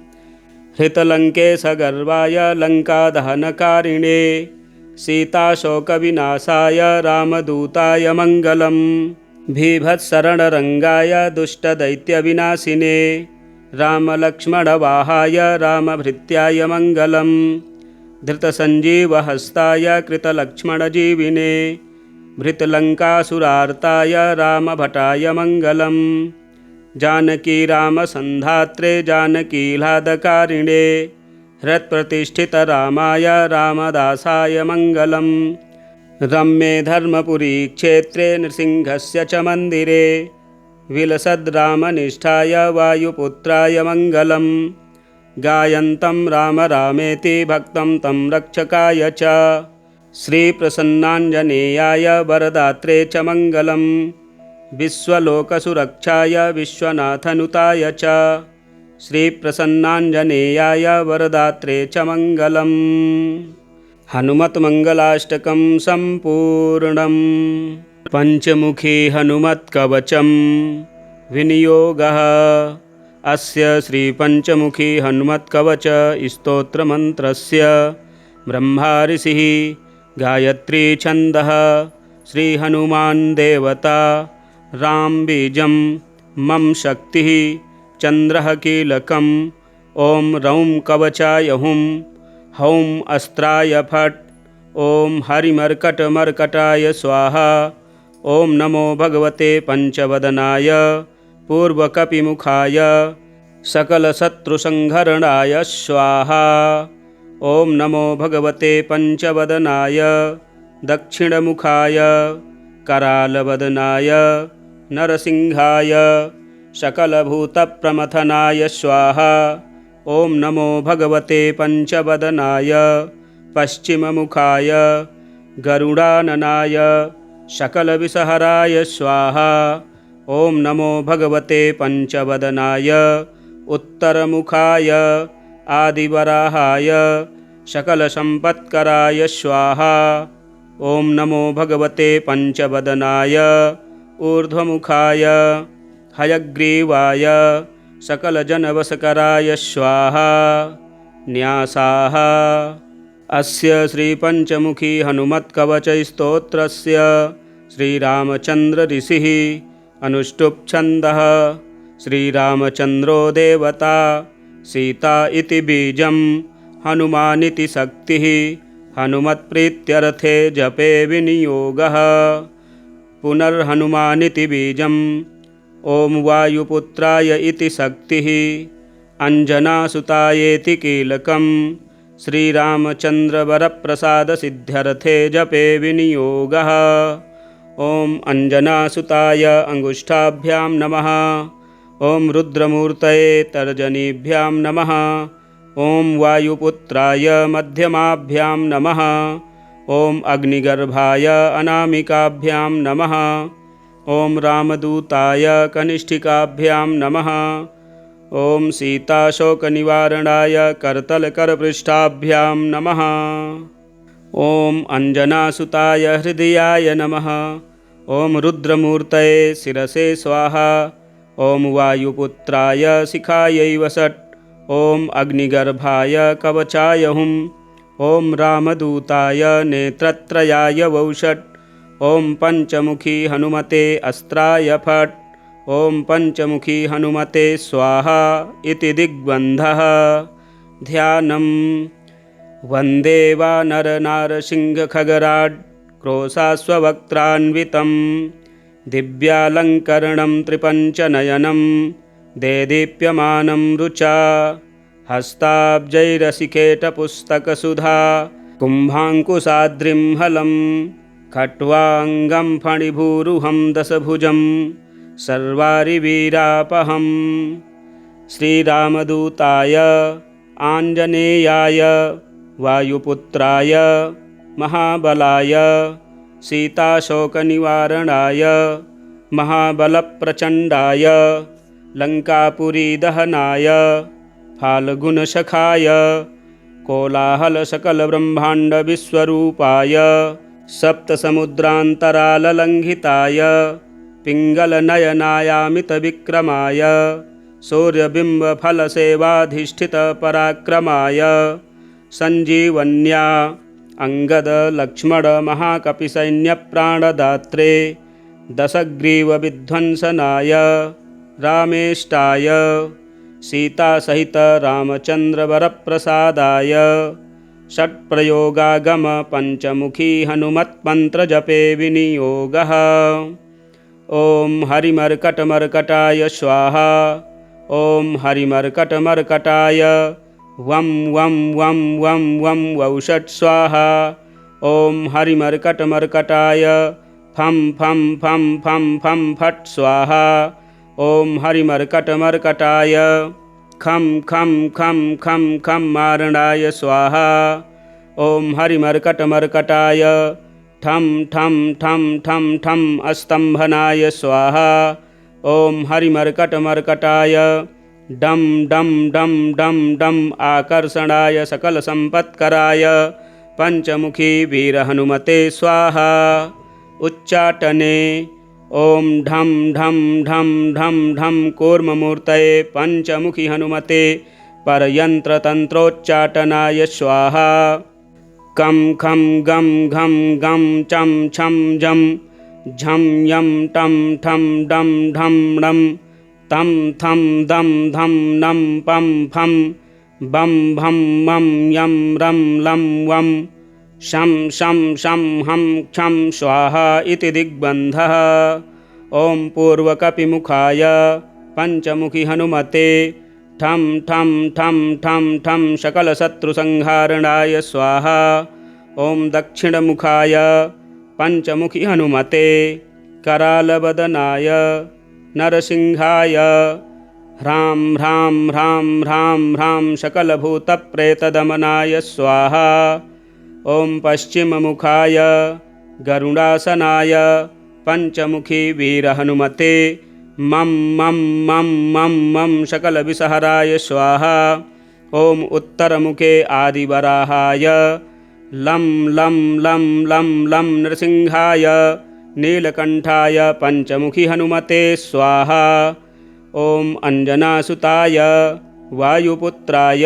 हृतलङ्केशगर्वाय लङ्कादहनकारिणे सीताशोकविनाशाय रामदूताय मङ्गलम्। भीभत्सरणरङ्गाय दुष्टदैत्यविनाशिने रामलक्ष्मणवाहाय रामभृत्याय मङ्गलम्। धृतसञ्जीवहस्ताय कृतलक्ष्मणजीविने भृतलङ्कासुरार्ताय रामभटाय मङ्गलम्। जानकी रामसन्धात्रे जानकीह्लादकारिणे हृत्प्रतिष्ठितरामाय रामदासाय मङ्गलम्। रम्ये धर्मपुरी क्षेत्रे नृसिंहस्य च मन्दिरे विलसद्रामनिष्ठाय वायुपुत्राय मङ्गलम्। गायन्तं राम रामेति भक्तं तं रक्षकाय च श्रीप्रसन्नाञ्जनेयाय वरदात्रे च मङ्गलम्। विश्वलोकसुरक्षाय विश्वनाथनुताय च श्रीप्रसन्नाञ्जनेयाय वरदात्रे च मङ्गलम्। हनुमत्मङ्गलाष्टकं सम्पूर्णम्। पञ्चमुखी हनुमत्कवचं विनियोगः। अस्य श्रीपञ्चमुखी हनुमत्कवच स्तोत्रमन्त्रस्य ब्रह्मा ऋषिः गायत्री छन्दः श्रीहनुमान् देवता राम बीजं मम शक्तिः चन्द्रः कीलकम्। ॐ रौं कवचाय हुं हौं अस्त्राय फट्। ॐ हरिमर्कटमर्कटाय स्वाहा। ॐ नमो भगवते पञ्चवदनाय पूर्वकपिमुखाय सकलशत्रुसंहरणाय स्वाहा। ॐ नमो भगवते पञ्चवदनाय दक्षिणमुखाय करालवदनाय नरसिंहाय सकलभूतप्रमथनाय स्वाहा। ॐ नमो भगवते पञ्चवदनाय पश्चिममुखाय गरुडाननाय सकलविषहराय स्वाहा। ॐ नमो भगवते पञ्चवदनाय उत्तरमुखाय आदिवराहाय सकलसम्पत्कराय स्वाहा। ॐ नमो भगवते पञ्चवदनाय ऊर्ध्वमुखाय हयग्रीवाय सकलजनवशकराय स्वाहा। न्यासाः। अस्य श्रीपञ्चमुखी हनुमत्कवचस्तोत्रस्य श्रीरामचन्द्रऋषिः अनुष्टुप्छन्दः। श्रीरामचन्द्रो देवता सीता इति बीजं हनुमानिति शक्तिः हनुमत्प्रीत्यर्थे जपे विनियोगः। पुनर्हनुमानिति बीजम् ॐ वायुपुत्राय इति शक्तिः अञ्जनासुतायेति कीलकम् श्रीरामचन्द्रवरप्रसादसिद्ध्यर्थे जपे विनियोगः। ॐ अञ्जनासुताय अङ्गुष्ठाभ्यां नमः। ॐ रुद्रमूर्तये तर्जनीभ्यां नमः। ॐ वायुपुत्राय मध्यमाभ्यां नमः। ॐ अग्निगर्भाय अनामिकाभ्यां नमः। ॐ रामदूताय कनिष्ठिकाभ्यां नमः। ॐ सीताशोकनिवारणाय करतलकरपृष्ठाभ्यां नमः। ॐ अञ्जनासुताय हृदयाय नमः। ॐ रुद्रमूर्तये शिरसे स्वाहा। ॐ वायुपुत्राय शिखायै वषट्। ॐ अग्निगर्भाय कवचाय हुम्। ॐ रामदूताय नेत्रत्रयाय वौषट्। ॐ पञ्चमुखी हनुमते अस्त्राय फट्। ॐ पञ्चमुखी हनुमते स्वाहा इति दिग्बन्धः। ध्यानम्। वन्दे वानरनारसिंहखगराड् क्रोशाश्ववक्त्रान्वितं दिव्यालङ्करणं त्रिपञ्चनयनं देदीप्यमानं रुचा हस्ताब्जैरसिकेटपुस्तकसुधा कुम्भाङ्कुशाद्रिं हलं खट्वाङ्गं फणिभूरुहं दशभुजं सर्वारिवीरापहम्। श्रीरामदूताय आञ्जनेयाय वायुपुत्राय महाबलाय सीताशोकनिवारणाय महाबलप्रचण्डाय लङ्कापुरीदहनाय फाल्गुनसखाय कोलाहलसकलब्रह्माण्डविश्वरूपाय सप्तसमुद्रान्तराललङ्घिताय पिङ्गलनयनायामितविक्रमाय सूर्यबिम्बफलसेवाधिष्ठितपराक्रमाय सञ्जीवन्या अङ्गदलक्ष्मणमहाकपिसैन्यप्राणदात्रे दशग्रीवविध्वंसनाय रामेष्टाय सीतासहित रामचन्द्रवरप्रसादाय षट्प्रयोगागम पञ्चमुखी हनुमत्मन्त्रजपे विनियोगः। ॐ हरिमर्कटमर्कटाय स्वाहा। ॐ हरिमर्कटमर्कटाय वं वं वं वं वं वौषट् स्वाहा। ॐ हरिमर्कटमर्कटाय फं फं फं फं फं फट् स्वाहा। ॐ हरिमर्कटमर्कटाय खं खं खं खं खं मारणाय स्वाहा। ॐ हरिमर्कटमर्कटाय ठं ठं ठं ठं ठं अस्तम्भनाय स्वाहा। ॐ हरिमर्कटमर्कटाय डं डं डं डं डं आकर्षणाय सकलसम्पत्कराय पञ्चमुखी वीरहनुमते स्वाहा। उच्चाटने ॐ ढं ढं ढं ढं ढं कूर्ममूर्तये पञ्चमुखी हनुमते परयन्त्रतन्त्रोच्चाटनाय स्वाहा। कं खं गं घं गं चं छं जं झं यं टं ठं डं ढं णं तं थं दं धं नं पं फं बं भं मं यं रं लं वं शं शं शं हं क्षं स्वाहा इति दिग्बन्धः। ॐ पूर्वकपिमुखाय पञ्चमुखी हनुमते ठं ठं ठं ठं ठं सकलशत्रुसंहारणाय स्वाहा। ॐ दक्षिणमुखाय पञ्चमुखि हनुमते करालवदनाय नरसिंहाय ह्रां ह्रां ह्रां ह्रां ह्रां सकलभूतप्रेतदमनाय स्वाहा। ॐ पश्चिममुखाय गरुडासनाय पञ्चमुखी वीरहनुमते मं मं मं मं मं सकलविषहराय स्वाहा। ॐ उत्तरमुखे आदिवराहाय लं लं लं लं लं नृसिंहाय नीलकण्ठाय पञ्चमुखी हनुमते स्वाहा। ॐ अञ्जनासुताय वायुपुत्राय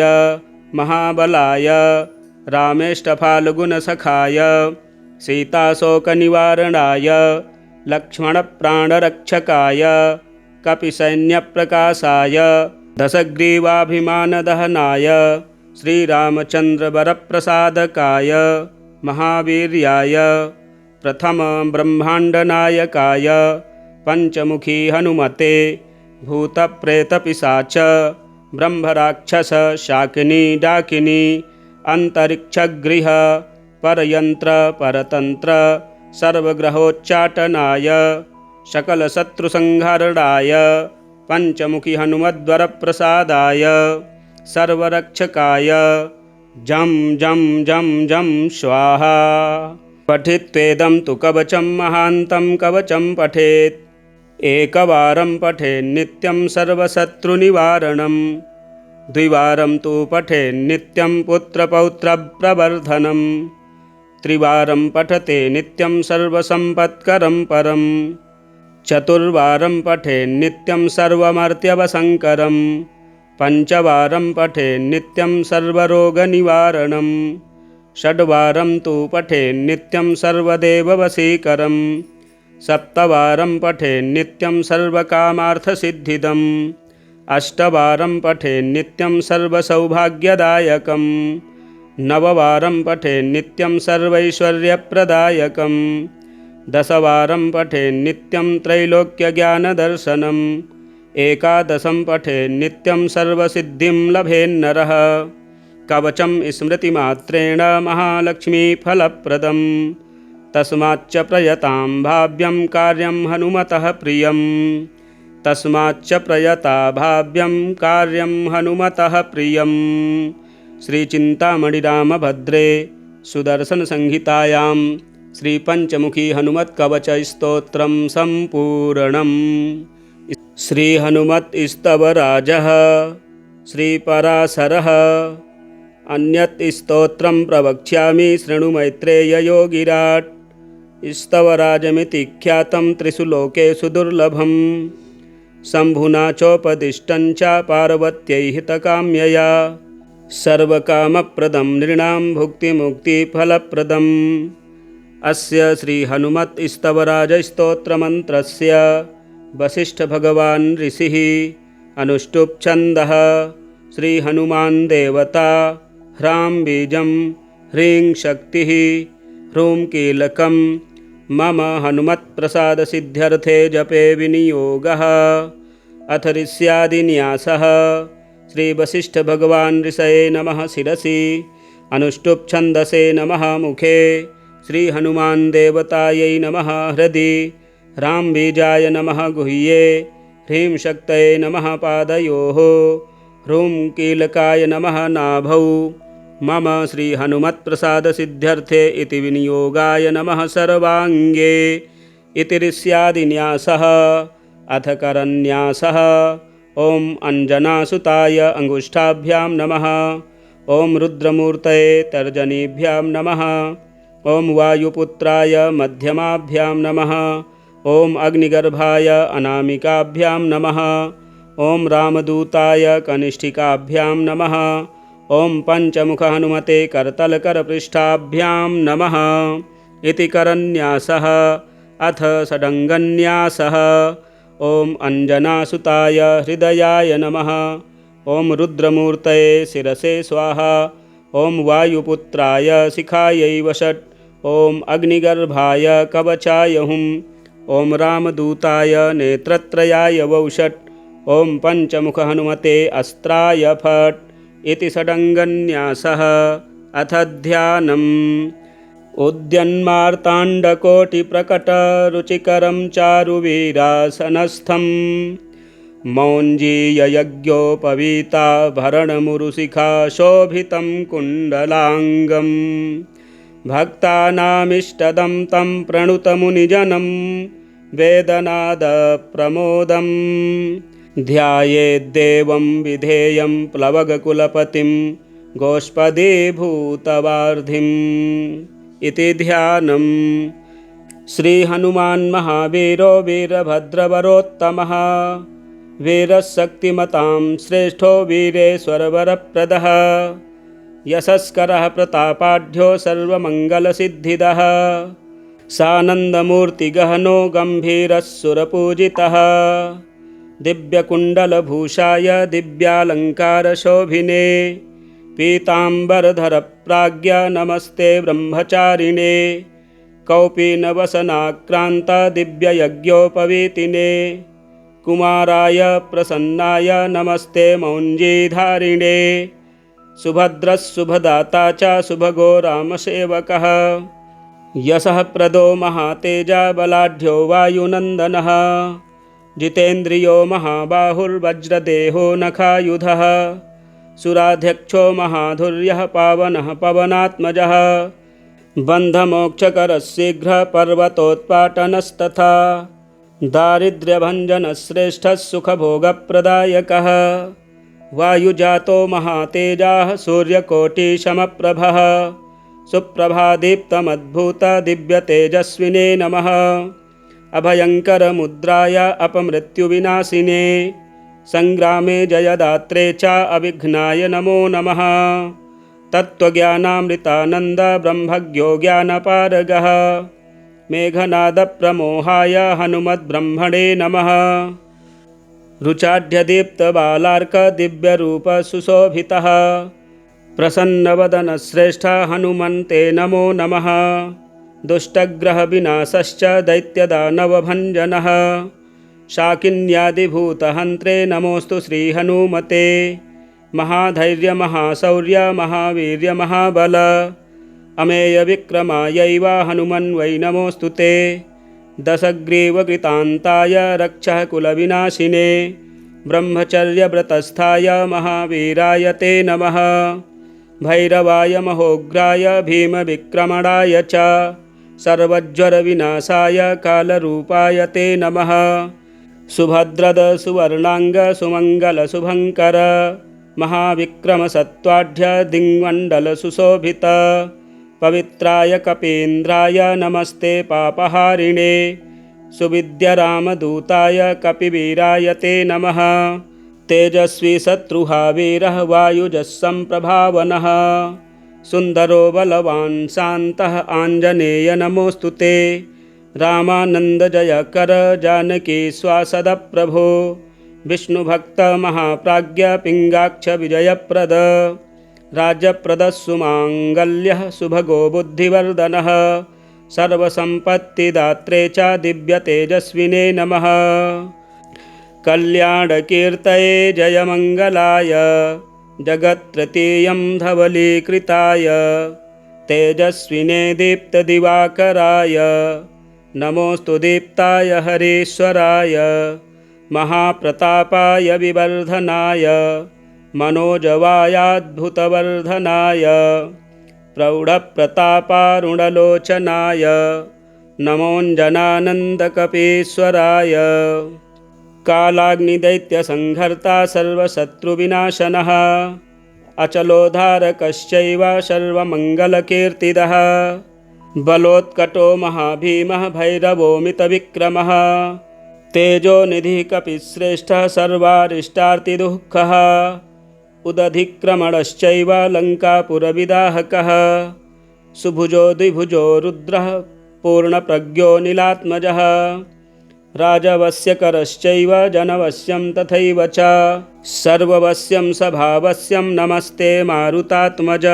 महाबलाय रामेष्टफाल्गुनसखाय सीताशोकनिवारणाय लक्ष्मणप्राणरक्षकाय कपिसैन्यप्रकाशाय दशग्रीवाभिमानदहनाय श्रीरामचन्द्रवरप्रसादकाय महावीर्याय प्रथमब्रह्माण्डनायकाय पञ्चमुखी हनुमते भूतप्रेतपिशाच ब्रह्मराक्षस शाकिनी डाकिनी अन्तरिक्षगृह परयन्त्र परतन्त्र सर्वग्रहोच्चाटनाय सकलशत्रुसंहरणाय पञ्चमुखी हनुमद्वरप्रसादाय सर्वरक्षकाय जं जं जं जं स्वाहा। पठित्वेदं तु कवचं महान्तं कवचं पठेत् एकवारं पठेन्नित्यं सर्वशत्रुनिवारणं द्विवारं तु पठेन्नित्यं पुत्रपौत्रप्रवर्धनं त्रिवारं पठते नित्यं सर्वसम्पत्करं परं चतुर्वारं पठेन्नित्यं सर्वमर्त्यवसङ्करं पञ्चवारं पठेन्नित्यं सर्वरोगनिवारणं षड्वारं तु पठेन्नित्यं सर्वदेववशीकरं सप्तवारं पठेन्नित्यं सर्वकामार्थसिद्धिदम् अष्टवारं पठेन्नित्यं सर्वसौभाग्यदायकं नववारं पठेन्नित्यं सर्वैश्वर्यप्रदायकं दशवारं पठेन्नित्यं त्रैलोक्यज्ञानदर्शनम् एकादशं पठेन्नित्यं सर्वसिद्धिं लभेन्नरः कवचं स्मृतिमात्रेण महालक्ष्मीफलप्रदं तस्माच्च प्रयतां भाव्यं कार्यं हनुमतः प्रियं तस्माच्च प्रयता भाव्यं कार्यं हनुमतः प्रियं। श्रीचिन्तामणिरामभद्रे सुदर्शनसंहितायां श्रीपञ्चमुखी हनुमत्कवचस्तोत्रं सम्पूर्णम्। श्रीहनुमत्स्तवराजः श्रीपराशरः अन्यत् स्तोत्रं प्रवक्ष्यामि शृणु मैत्रेययोगिराट् स्तवराजमिति ख्यातं त्रिषु लोकेषु दुर्लभम् शम्भुना चोपदिष्टं च पार्वत्यै हितकाम्यया सर्वकामप्रदं नृणां भुक्तिमुक्तिफलप्रदम्। अस्य श्रीहनुमत्स्तवराजस्तोत्रमन्त्रस्य वसिष्ठभगवान् ऋषिः अनुष्टुप् छन्दः श्रीहनुमान् देवता ह्रां बीजं ह्रीं शक्तिः ह्रूं कीलकं मम हनुमत्प्रसादसिद्ध्यर्थे जपे विनियोगः। अथ ऋष्यादिन्यासः श्रीवसिष्ठभगवान् ऋषये नमः शिरसि अनुष्टुप् छन्दसे नमः मुखे श्रीहनुमान् देवतायै नमः हृदि ह्रां बीजाय नमः गुह्ये ह्रीं शक्तये नमः पादयोः ह्रूं कीलकाय नमः नाभौ मम श्रीहनुमत्प्रसादसिद्ध्यर्थे इति विनियोगाय नमः सर्वाङ्गे इति ऋष्यादिन्यासः। अथ करन्यासः ॐ अञ्जनासुताय अङ्गुष्ठाभ्यां नमः ॐ रुद्रमूर्तये तर्जनीभ्यां नमः ॐ वायुपुत्राय मध्यमाभ्यां नमः ॐ अग्निगर्भाय अनामिकाभ्यां नमः ॐ रामदूताय कनिष्ठिकाभ्यां नमः ॐ पञ्चमुखहनुमते करतलकरपृष्ठाभ्यां नमः इति करन्यासः। अथ षडङ्गन्यासः ॐ अञ्जनासुताय हृदयाय नमः ॐ रुद्रमूर्तये शिरसे स्वाहा ॐ वायुपुत्राय शिखायै वषट् ॐ अग्निगर्भाय कवचाय हुं ॐ रामदूताय नेत्रत्रयाय वौषट् ॐ पञ्चमुखहनुमते अस्त्राय फट् इति षडङ्गन्यासः। अथ ध्यानम् उद्यन्मार्ताण्डकोटिप्रकटरुचिकरं चारुवीरासनस्थं मौञ्जीययज्ञोपवीताभरणमुरुशिखा शोभितं कुण्डलाङ्गं भक्तानामिष्टदं तं प्रणुतमुनिजनं वेदनादप्रमोदं ध्यायेद्देवं विधेयं प्लवगकुलपतिं गोष्पदीभूतवार्धिम् इति ध्यानम्। श्रीहनुमान् महावीरो वीरभद्रवरोत्तमः वीरशक्तिमतां श्रेष्ठो वीरेश्वरवरप्रदः यशस्करः प्रतापाढ्यो सर्वमङ्गलसिद्धिदः सानन्दमूर्तिगहनो गम्भीरः सुरपूजितः दिव्यकुण्डलभूषाय दिव्यालङ्कारशोभिने पीताम्बरधरप्राज्ञ नमस्ते ब्रह्मचारिणे कौपीनवसनाक्रान्त दिव्ययज्ञोपवीतिने कुमाराय प्रसन्नाय नमस्ते मौञ्जीधारिणे सुभद्रस्सुभदाता च सुभगो रामसेवकः यशः प्रदो महातेजा बलाढ्यो वायुनन्दनः जितेन्द्रियो महाबाहुर्वज्रदेहो नखायुधः सुराध्यक्षो महाधुर्यः पावनः पवनात्मजः बन्धमोक्षकरः शीघ्रः पर्वतोत्पाटनस्तथा दारिद्र्यभञ्जनः श्रेष्ठः सुखभोगप्रदायकः वायुजातो महातेजाः सूर्यकोटिसमप्रभः सुप्रभादीप्तमद्भुत दिव्यतेजस्विने नमः अभयङ्करमुद्राय अपमृत्युविनाशिने संग्रामे जयदात्रे च अविघ्नाय नमो नमः तत्त्वज्ञानामृतानन्द ब्रह्मज्ञो ज्ञानपारगः मेघनादप्रमोहाय हनुमद्ब्रह्मणे नमः रुचाढ्यदीप्तबालार्क दिव्यरूपसुशोभितः प्रसन्नवदनश्रेष्ठ हनुमन्ते नमो नमः दुष्टग्रहविनाशश्च दैत्यदानवभञ्जनः शाकिन्यादिभूतहन्त्रे नमोऽस्तु श्रीहनुमते महाधैर्यमहाशौर्य महावीर्यमहाबल अमेयविक्रमायैव हनुमन्वै नमोऽस्तु ते दशग्रीवकृतान्ताय रक्षः कुलविनाशिने ब्रह्मचर्यव्रतस्थाय महावीराय ते नमः भैरवाय महोग्राय भीमविक्रमणाय च सर्वज्वरविनाशाय कालरूपाय ते नमः सुभद्रद सुवर्णांग सुमंगल शुभंकर महाविक्रम सत्वाढ्य दिङ्मण्डल सुशोभित पवित्राय कपीन्द्राय नमस्ते पापहारिणे सुविद्यरामदूताय कपिवीराय ते नमः तेजस्वी शत्रुहा वीरः वायुजस्सम्प्रभावनः सुन्दरो बलवान् शान्तः आञ्जनेय नमोऽस्तु ते रामानन्दजयकर जानकी स्वासदप्रभो विष्णुभक्त महाप्राज्ञ पिङ्गाक्ष विजयप्रद राज्यप्रदः सुमाङ्गल्यः सुभगो बुद्धिवर्धनः सर्वसम्पत्तिदात्रे च दिव्यतेजस्विने नमः कल्याणकीर्तये जयमङ्गलाय जगत्तृतीयं धवलीकृताय तेजस्विने दीप्तदिवाकराय नमोऽस्तु दीप्ताय हरीश्वराय महाप्रतापाय विवर्धनाय मनोजवायाद्भुतवर्धनाय प्रौढप्रतापारुणलोचनाय नमोऽञ्जनानन्दकपीश्वराय कालाग्निदैत्यसंहर्ता सर्वशत्रुविनाशनः अचलोद्धारकश्चैव सर्वमङ्गलकीर्तिदः बलोत्कटो महाभीमः भैरवोमितविक्रमः तेजोनिधिः कपिश्रेष्ठः सर्वारिष्टार्तिदुःखः उदधिक्रमणश्चैव लङ्कापुरविदाहकः सुभुजो द्विभुजो रुद्रः पूर्णप्रज्ञो नीलात्मजः राजवस्यकरश्चैव जनवश्यं तथैव च सर्ववश्यं स्वभावस्यं नमस्ते मारुतात्मज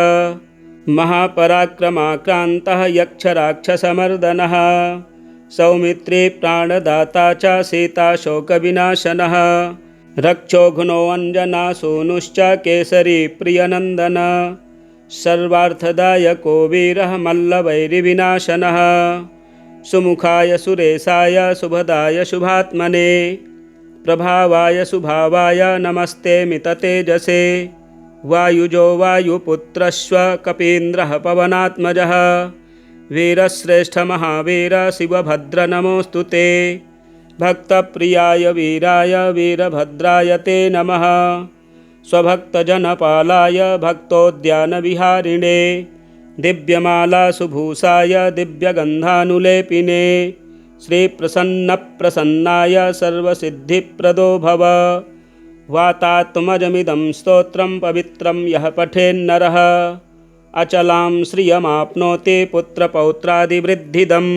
महापराक्रमाक्रान्तः यक्षराक्षसमर्दनः सौमित्री प्राणदाता च सीताशोकविनाशनः रक्षोघ्नो अञ्जनासूनुश्च केसरी प्रियनन्दन सर्वार्थदायको वीरः मल्लवैरिविनाशनः सुमुखाय सुरेशाय शुभदाय शुभात्मने प्रभावाय सुभावाय नमस्ते मिततेजसे वायुजो वायुपुत्रश्च कपीन्द्रः पवनात्मजः वीरश्रेष्ठ महावीर शिवभद्र नमोऽस्तु ते भक्तप्रियाय वीराय वीरभद्राय ते नमः स्वभक्तजनपालाय भक्तोद्यानविहारिणे दिव्यमाला सुभूषाय दिव्यगन्धानुलेपिने श्रीप्रसन्नप्रसन्नाय सर्वसिद्धिप्रदो भव वातात्मजमिदं स्तोत्रं पवित्रं यः पठेन्नरः अचलां श्रियमाप्नोति पुत्रपौत्रादिवृद्धिदं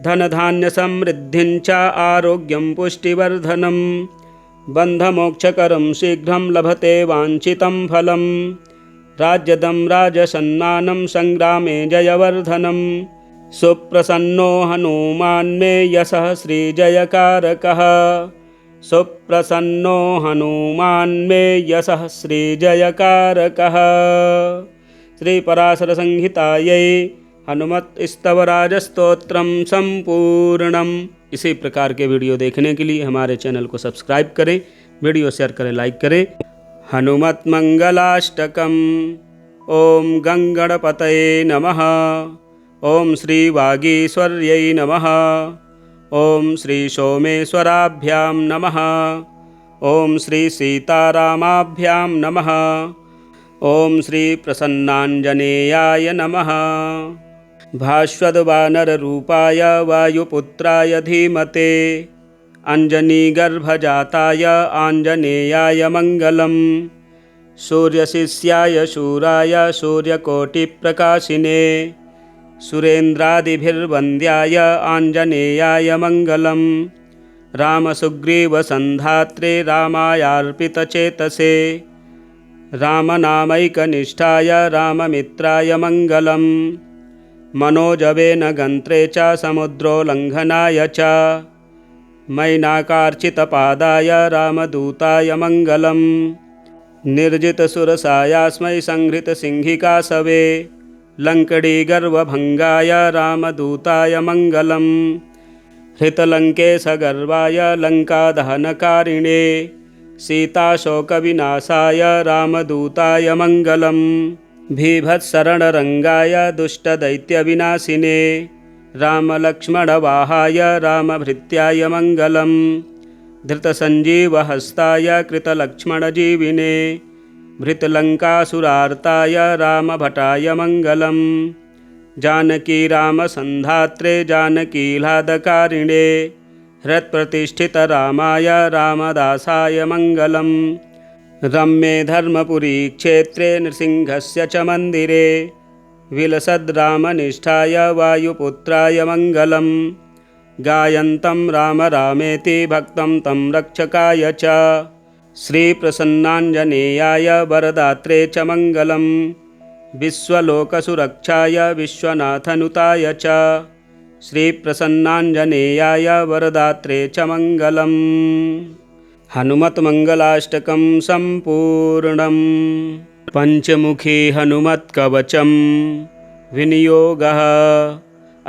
धनधान्यसमृद्धिं च आरोग्यं पुष्टिवर्धनं बन्धमोक्षकरं शीघ्रं लभते वाञ्छितं फलं राज्यदं राजसन्मानं संग्रामे जयवर्धनं सुप्रसन्नो हनुमान् मे यशः श्रीजयकारकः सुप्रसन्नो हनुमान् मे यशः श्रीजयकारकः। श्रीपराशरसंहितायै हनुमत्स्तवराजस्तोत्रम संपूर्णम। इसी प्रकार के वीडियो देखने के लिए हमारे चैनल को सब्सक्राइब करें, वीडियो शेयर करें, लाइक करें। हनुमत मंगलाष्टकम। ओम गंगणपतये नमः। ओम श्री वागीश्वर्यै नमः। ओम श्री सोमेश्वराभ्यां नमः। ओम श्री सीतारामाभ्यां नमः। ओम श्री प्रसन्नांजनेयाय नमः। भास्वद्वानररूपाय वायुपुत्राय धीमते अंजनीगर्भजाताय आंजनेयाय मंगलम्। सूर्यशिष्याय शूराय सूर्यकोटिप्रकाशिने सुरेन्द्रादिभिर्वन्द्याय आंजनेयाय मंगलम्। रामसुग्रीवसन्धात्रे रामायार्पितचेतसे रामनामैकनिष्ठाय राममित्राय मंगलम्। मनोजवेन गन्त्रे च समुद्रोल्लङ्घनाय च मैनाकार्चितपादाय रामदूताय मंगलम्। निर्जितसुरसायास्मै संहृतसिंहिकासवे लङ्कडीगर्वभङ्गाय रामदूताय मंगलम्। हृतलङ्केशगर्वाय लङ्कादहनकारिणे सीताशोकविनाशाय रामदूताय मंगलम्। भीभत्सरणरङ्गाय दुष्टदैत्यविनाशिने रामलक्ष्मणवाहाय रामभृत्याय मंगलम्। धृतसञ्जीवहस्ताय कृतलक्ष्मणजीविने भृतलङ्कासुरार्ताय रामभटाय मंगलम्। जानकी रामसन्धात्रे जानकीह्लादकारिणे हृत्प्रतिष्ठितरामाय रामदासाय मंगलम्। रम्ये धर्मपुरी क्षेत्रे नृसिंहस्य च मन्दिरे विलसद्रामनिष्ठाय वायुपुत्राय मंगलम्। गायन्तं राम रामेति भक्तं तं रक्षकाय च श्रीप्रसन्नाञ्जनेयाय वरदात्रे च मंगलम्। विश्वलोकसुरक्षाय विश्वनाथनुताय च श्रीप्रसन्नाञ्जनेयाय वरदात्रे च मंगलम्। हनुमत्मंगलाष्टकं संपूर्णम्। पंचमुखी हनुमत्कवचं विनियोगः।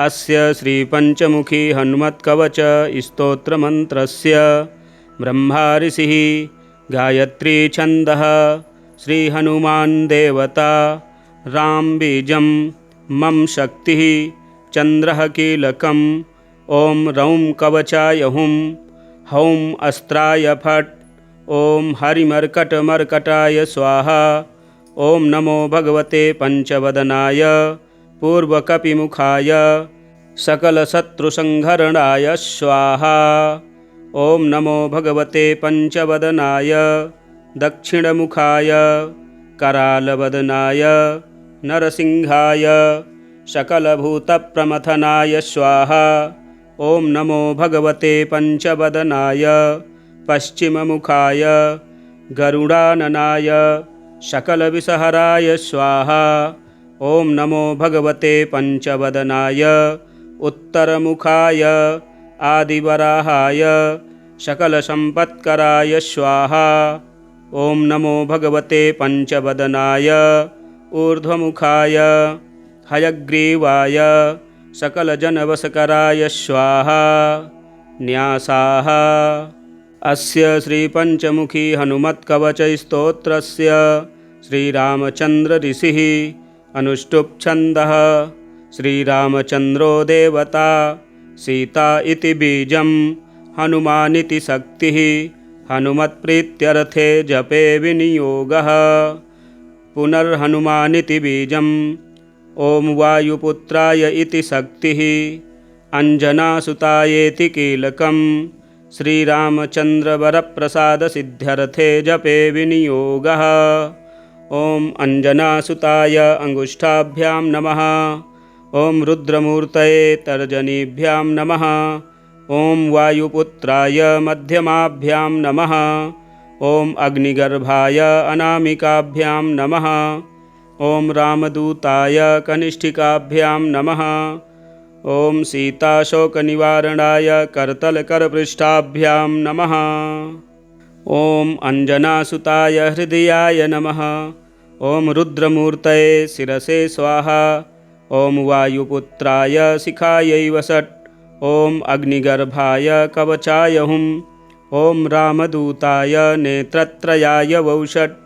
अस्य श्रीपंचमुखी हनुमत्कवच स्तोत्रमन्त्रस्य ब्रह्मा ऋषिः गायत्री छन्दः श्रीहनुमान् देवता राम बीजं मम शक्तिः चन्द्रः कीलकम्। ॐ रौं कवचाय हुं हौं अस्त्राय फट्। ॐ हरिमर्कटमर्कटाय स्वाहा। ॐ नमो भगवते पंचवदनाय पूर्वकपिमुखाय सकलशत्रुसंहरणाय स्वाहा। ॐ नमो भगवते पंचवदनाय दक्षिणमुखाय करालवदनाय नरसिंहाय सकलभूतप्रमथनाय स्वाहा। ॐ नमो भगवते पंचवदनाय पश्चिममुखाय गरुडाननाय सकलविषहराय स्वाहा। ॐ नमो भगवते पंचवदनाय उत्तरमुखाय आदिवराहाय सकलसम्पत्कराय स्वाहा। ॐ नमो भगवते पंचवदनाय ऊर्ध्वमुखाय हयग्रीवाय सकलजनवशकराय स्वाहा न्यासाः। अस्य श्रीपञ्चमुखी हनुमत्कवचस्तोत्रस्य श्रीरामचन्द्रऋषिः अनुष्टुप्छन्दः। श्रीरामचन्द्रो देवता सीता इति बीजं हनुमानिति शक्तिः हनुमत्प्रीत्यर्थे जपे विनियोगः। पुनर्हनुमानिति बीजं ॐ वायुपुत्राय इति शक्तिः अंजनासुतायेति कीलकं श्रीरामचन्द्रवरप्रसादसिद्ध्यर्थे जपे विनियोगः। ॐ अंजनासुताय अंगुष्ठाभ्यां नमः। ॐ रुद्रमूर्तये तर्जनीभ्यां नमः। ॐ वायुपुत्राय मध्यमाभ्यां नमः। ॐ अग्निगर्भाय अनामिकाभ्यां नमः। ॐ रामदूताय कनिष्ठिकाभ्यां नमः। ॐ सीताशोकनिवारणाय करतलकरपृष्ठाभ्यां नमः। ॐ अंजनासुताय हृदयाय नमः। ॐ रुद्रमूर्तये शिरसे स्वाहा। ॐ वायुपुत्राय शिखायै वषट्। ॐ अग्निगर्भाय कवचाय हुम्। ॐ रामदूताय नेत्रत्रयाय वौषट्।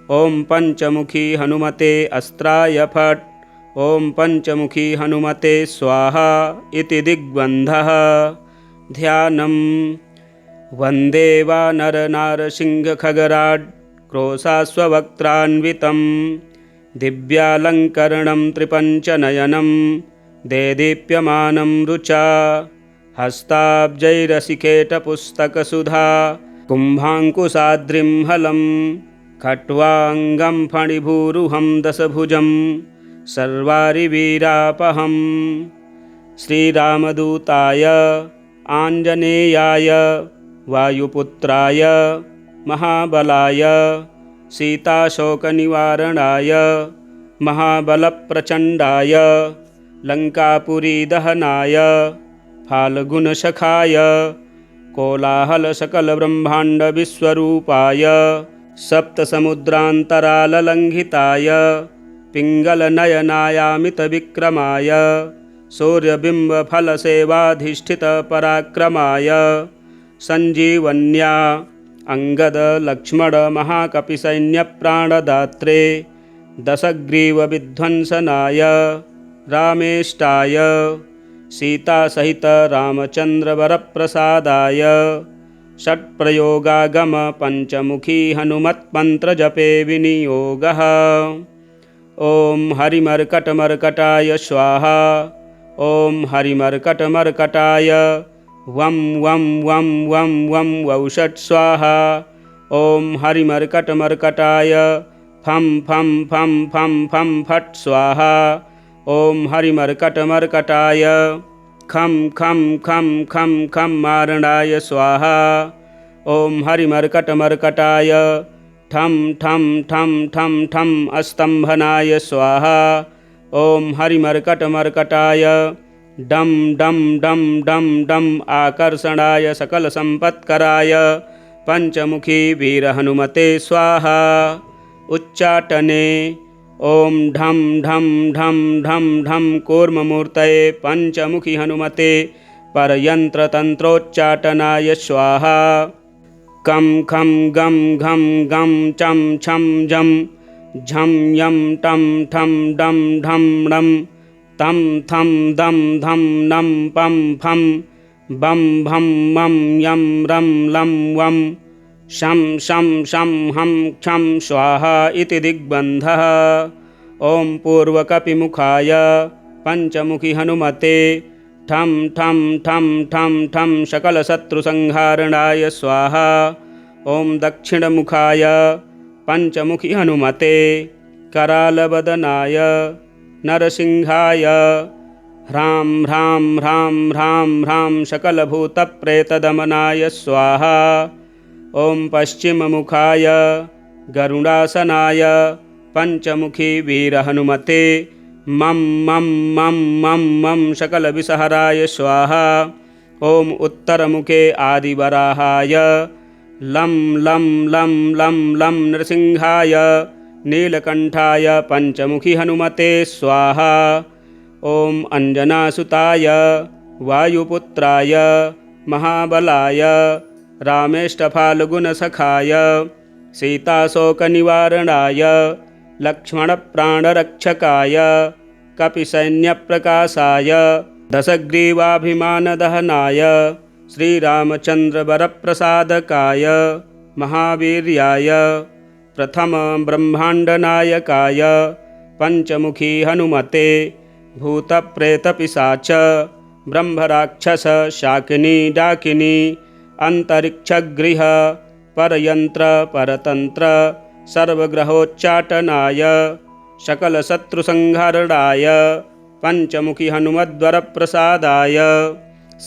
ॐ पंचमुखी हनुमते अस्त्राय फट्। ॐ पंचमुखी हनुमते स्वाहा इति दिग्बन्धः। ध्यानम् वन्दे वानरनारसिंहखगराड् क्रोशाश्ववक्त्रान्वितं दिव्यालङ्करणं त्रिपञ्चनयनं देदीप्यमानं रुचा हस्ताब्जैरसिकेटपुस्तकसुधा कुम्भाङ्कुशाद्रिं हलं खट्वाङ्गं फणिभूरुहं दशभुजं सर्वारिवीरापहं। श्रीरामदूताय आञ्जनेयाय वायुपुत्राय महाबलाय सीताशोकनिवारणाय महाबलप्रचण्डाय लङ्कापुरीदहनाय फाल्गुनसखाय कोलाहलसकलब्रह्माण्डविश्वरूपाय सप्तसमुद्रान्तराललङ्घिताय पिङ्गलनयनायामितविक्रमाय सूर्यबिम्बफलसेवाधिष्ठितपराक्रमाय सञ्जीवन्या अङ्गदलक्ष्मणमहाकपिसैन्यप्राणदात्रे दशग्रीवविध्वंसनाय रामेष्टाय सीतासहित रामचन्द्रवरप्रसादाय षट्प्रयोगागम पंचमुखी हनुमत्मन्त्रजपे विनियोगः। ॐ हरिमर्कटमर्कटाय स्वाहा। ॐ हरिमर्कटमर्कटाय वं वं वं वं वं वौषट् स्वाहा। ॐ हरिमर्कटमर्कटाय फं फं फं फं फं फट् स्वाहा। ॐ हरिमर्कटमर्कटाय खं खं खं खं खं मारणाय स्वाहा। ॐ हरिमर्कटमर्कटाय ठं ठं ठं ठं ठं अस्तम्भनाय स्वाहा। ॐ हरिमर्कटमर्कटाय डं डं डं डं डं आकर्षणाय सकलसम्पत्कराय पंचमुखी वीरहनुमते स्वाहा। उच्चाटने ॐ ढं ढं ढं ढं ढं कूर्ममूर्तये पंचमुखी हनुमते परयन्त्रतन्त्रोच्चाटनाय स्वाहा। कं खं गं घं गं चं छं जं झं यं टं ठं डं ढं णं तं थं दं धं नं पं फं बं भं मं यं रं लं वं शं शं शं हं क्षं स्वाहा इति दिग्बन्धः। ॐ पूर्वकपिमुखाय पंचमुखी हनुमते ठं ठं ठं ठं ठं सकलशत्रुसंहारणाय स्वाहा। ॐ दक्षिणमुखाय पंचमुखी हनुमते करालवदनाय नरसिंहाय ह्रां ह्रां ह्रां ह्रां ह्रां सकलभूतप्रेतदमनाय स्वाहा। ॐ पश्चिममुखाय गरुडासनाय पंचमुखी वीरहनुमते मं मं मं मं मं सकलविषहराय स्वाहा। ॐ उत्तरमुखे आदिवराहाय लं लं लं लं लं नृसिंहाय नीलकण्ठाय पञ्चमुखी हनुमते स्वाहा। ॐ अञ्जनासुताय वायुपुत्राय महाबलाय रामेष्टफाल्गुनसखाय सीताशोकनिवारणाय लक्ष्मणप्राणरक्षकाय कपिसैन्यप्रकाशाय दशग्रीवाभिमानदहनाय श्रीरामचन्द्रवरप्रसादकाय महावीर्याय प्रथम ब्रह्माण्डनायकाय पञ्चमुखी हनुमते भूतप्रेतपिशाच ब्रह्मराक्षस शाकिनी डाकिनी अंतरिक्षगृह परयंत्र परतंत्र सर्वग्रहोच्चाटनाय सकलशत्रुसंहरणाय पञ्चमुखी हनुमद्वरप्रसादाय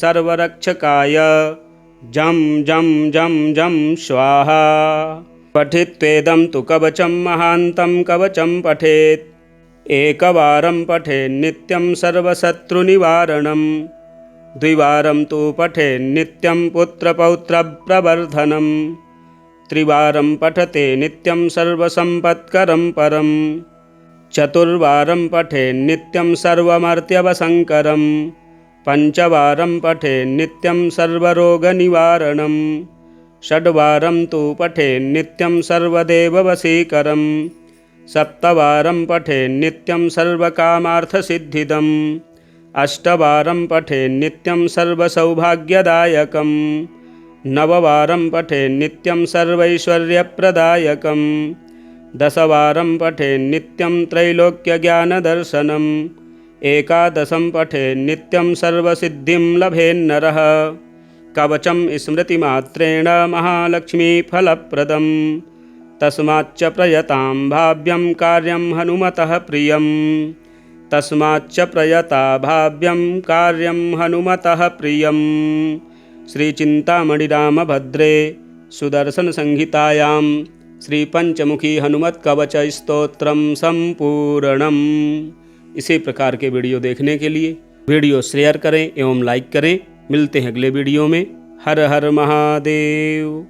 सर्वरक्षकाय जं जं जं जं स्वाहा। पठित्वेदं तु कवचं महान्तं कवचं पठेत् एकवारं पठेन्नित्यं सर्वशत्रुनिवारणं द्विवारं तु पठेन्नित्यं पुत्रपौत्रप्रवर्धनं त्रिवारं पठते नित्यं सर्वसम्पत्करं परं चतुर्वारं पठेन्नित्यं सर्वमर्त्यवसङ्करं पञ्चवारं पठेन्नित्यं सर्वरोगनिवारणं षड्वारं तु पठेन्नित्यं सर्वदेववशीकरं सप्तवारं पठेन्नित्यं सर्वकामार्थसिद्धिदम् अष्टवारं पठेन्नित्यं सर्वसौभाग्यदायकं नववारं पठेन्नित्यं सर्वैश्वर्यप्रदायकं दशवारं पठेन्नित्यं त्रैलोक्यज्ञानदर्शनम् एकादशं पठेन्नित्यं सर्वसिद्धिं लभेन्नरः कवचं स्मृतिमात्रेण महालक्ष्मीफलप्रदं तस्माच्च प्रयतां भाव्यं कार्यं हनुमतः प्रियं तस्माच्च प्रयता भाव्यं कार्यं हनुमतः प्रियं। श्रीचिन्तामणिरामभद्रे सुदर्शनसंहितायां श्रीपंचमुखी हनुमत्कवच स्तोत्रम संपूर्णम्। इसी प्रकार के वीडियो देखने के लिए वीडियो शेयर करें एवं लाइक करें। मिलते हैं अगले वीडियो में। हर हर महादेव।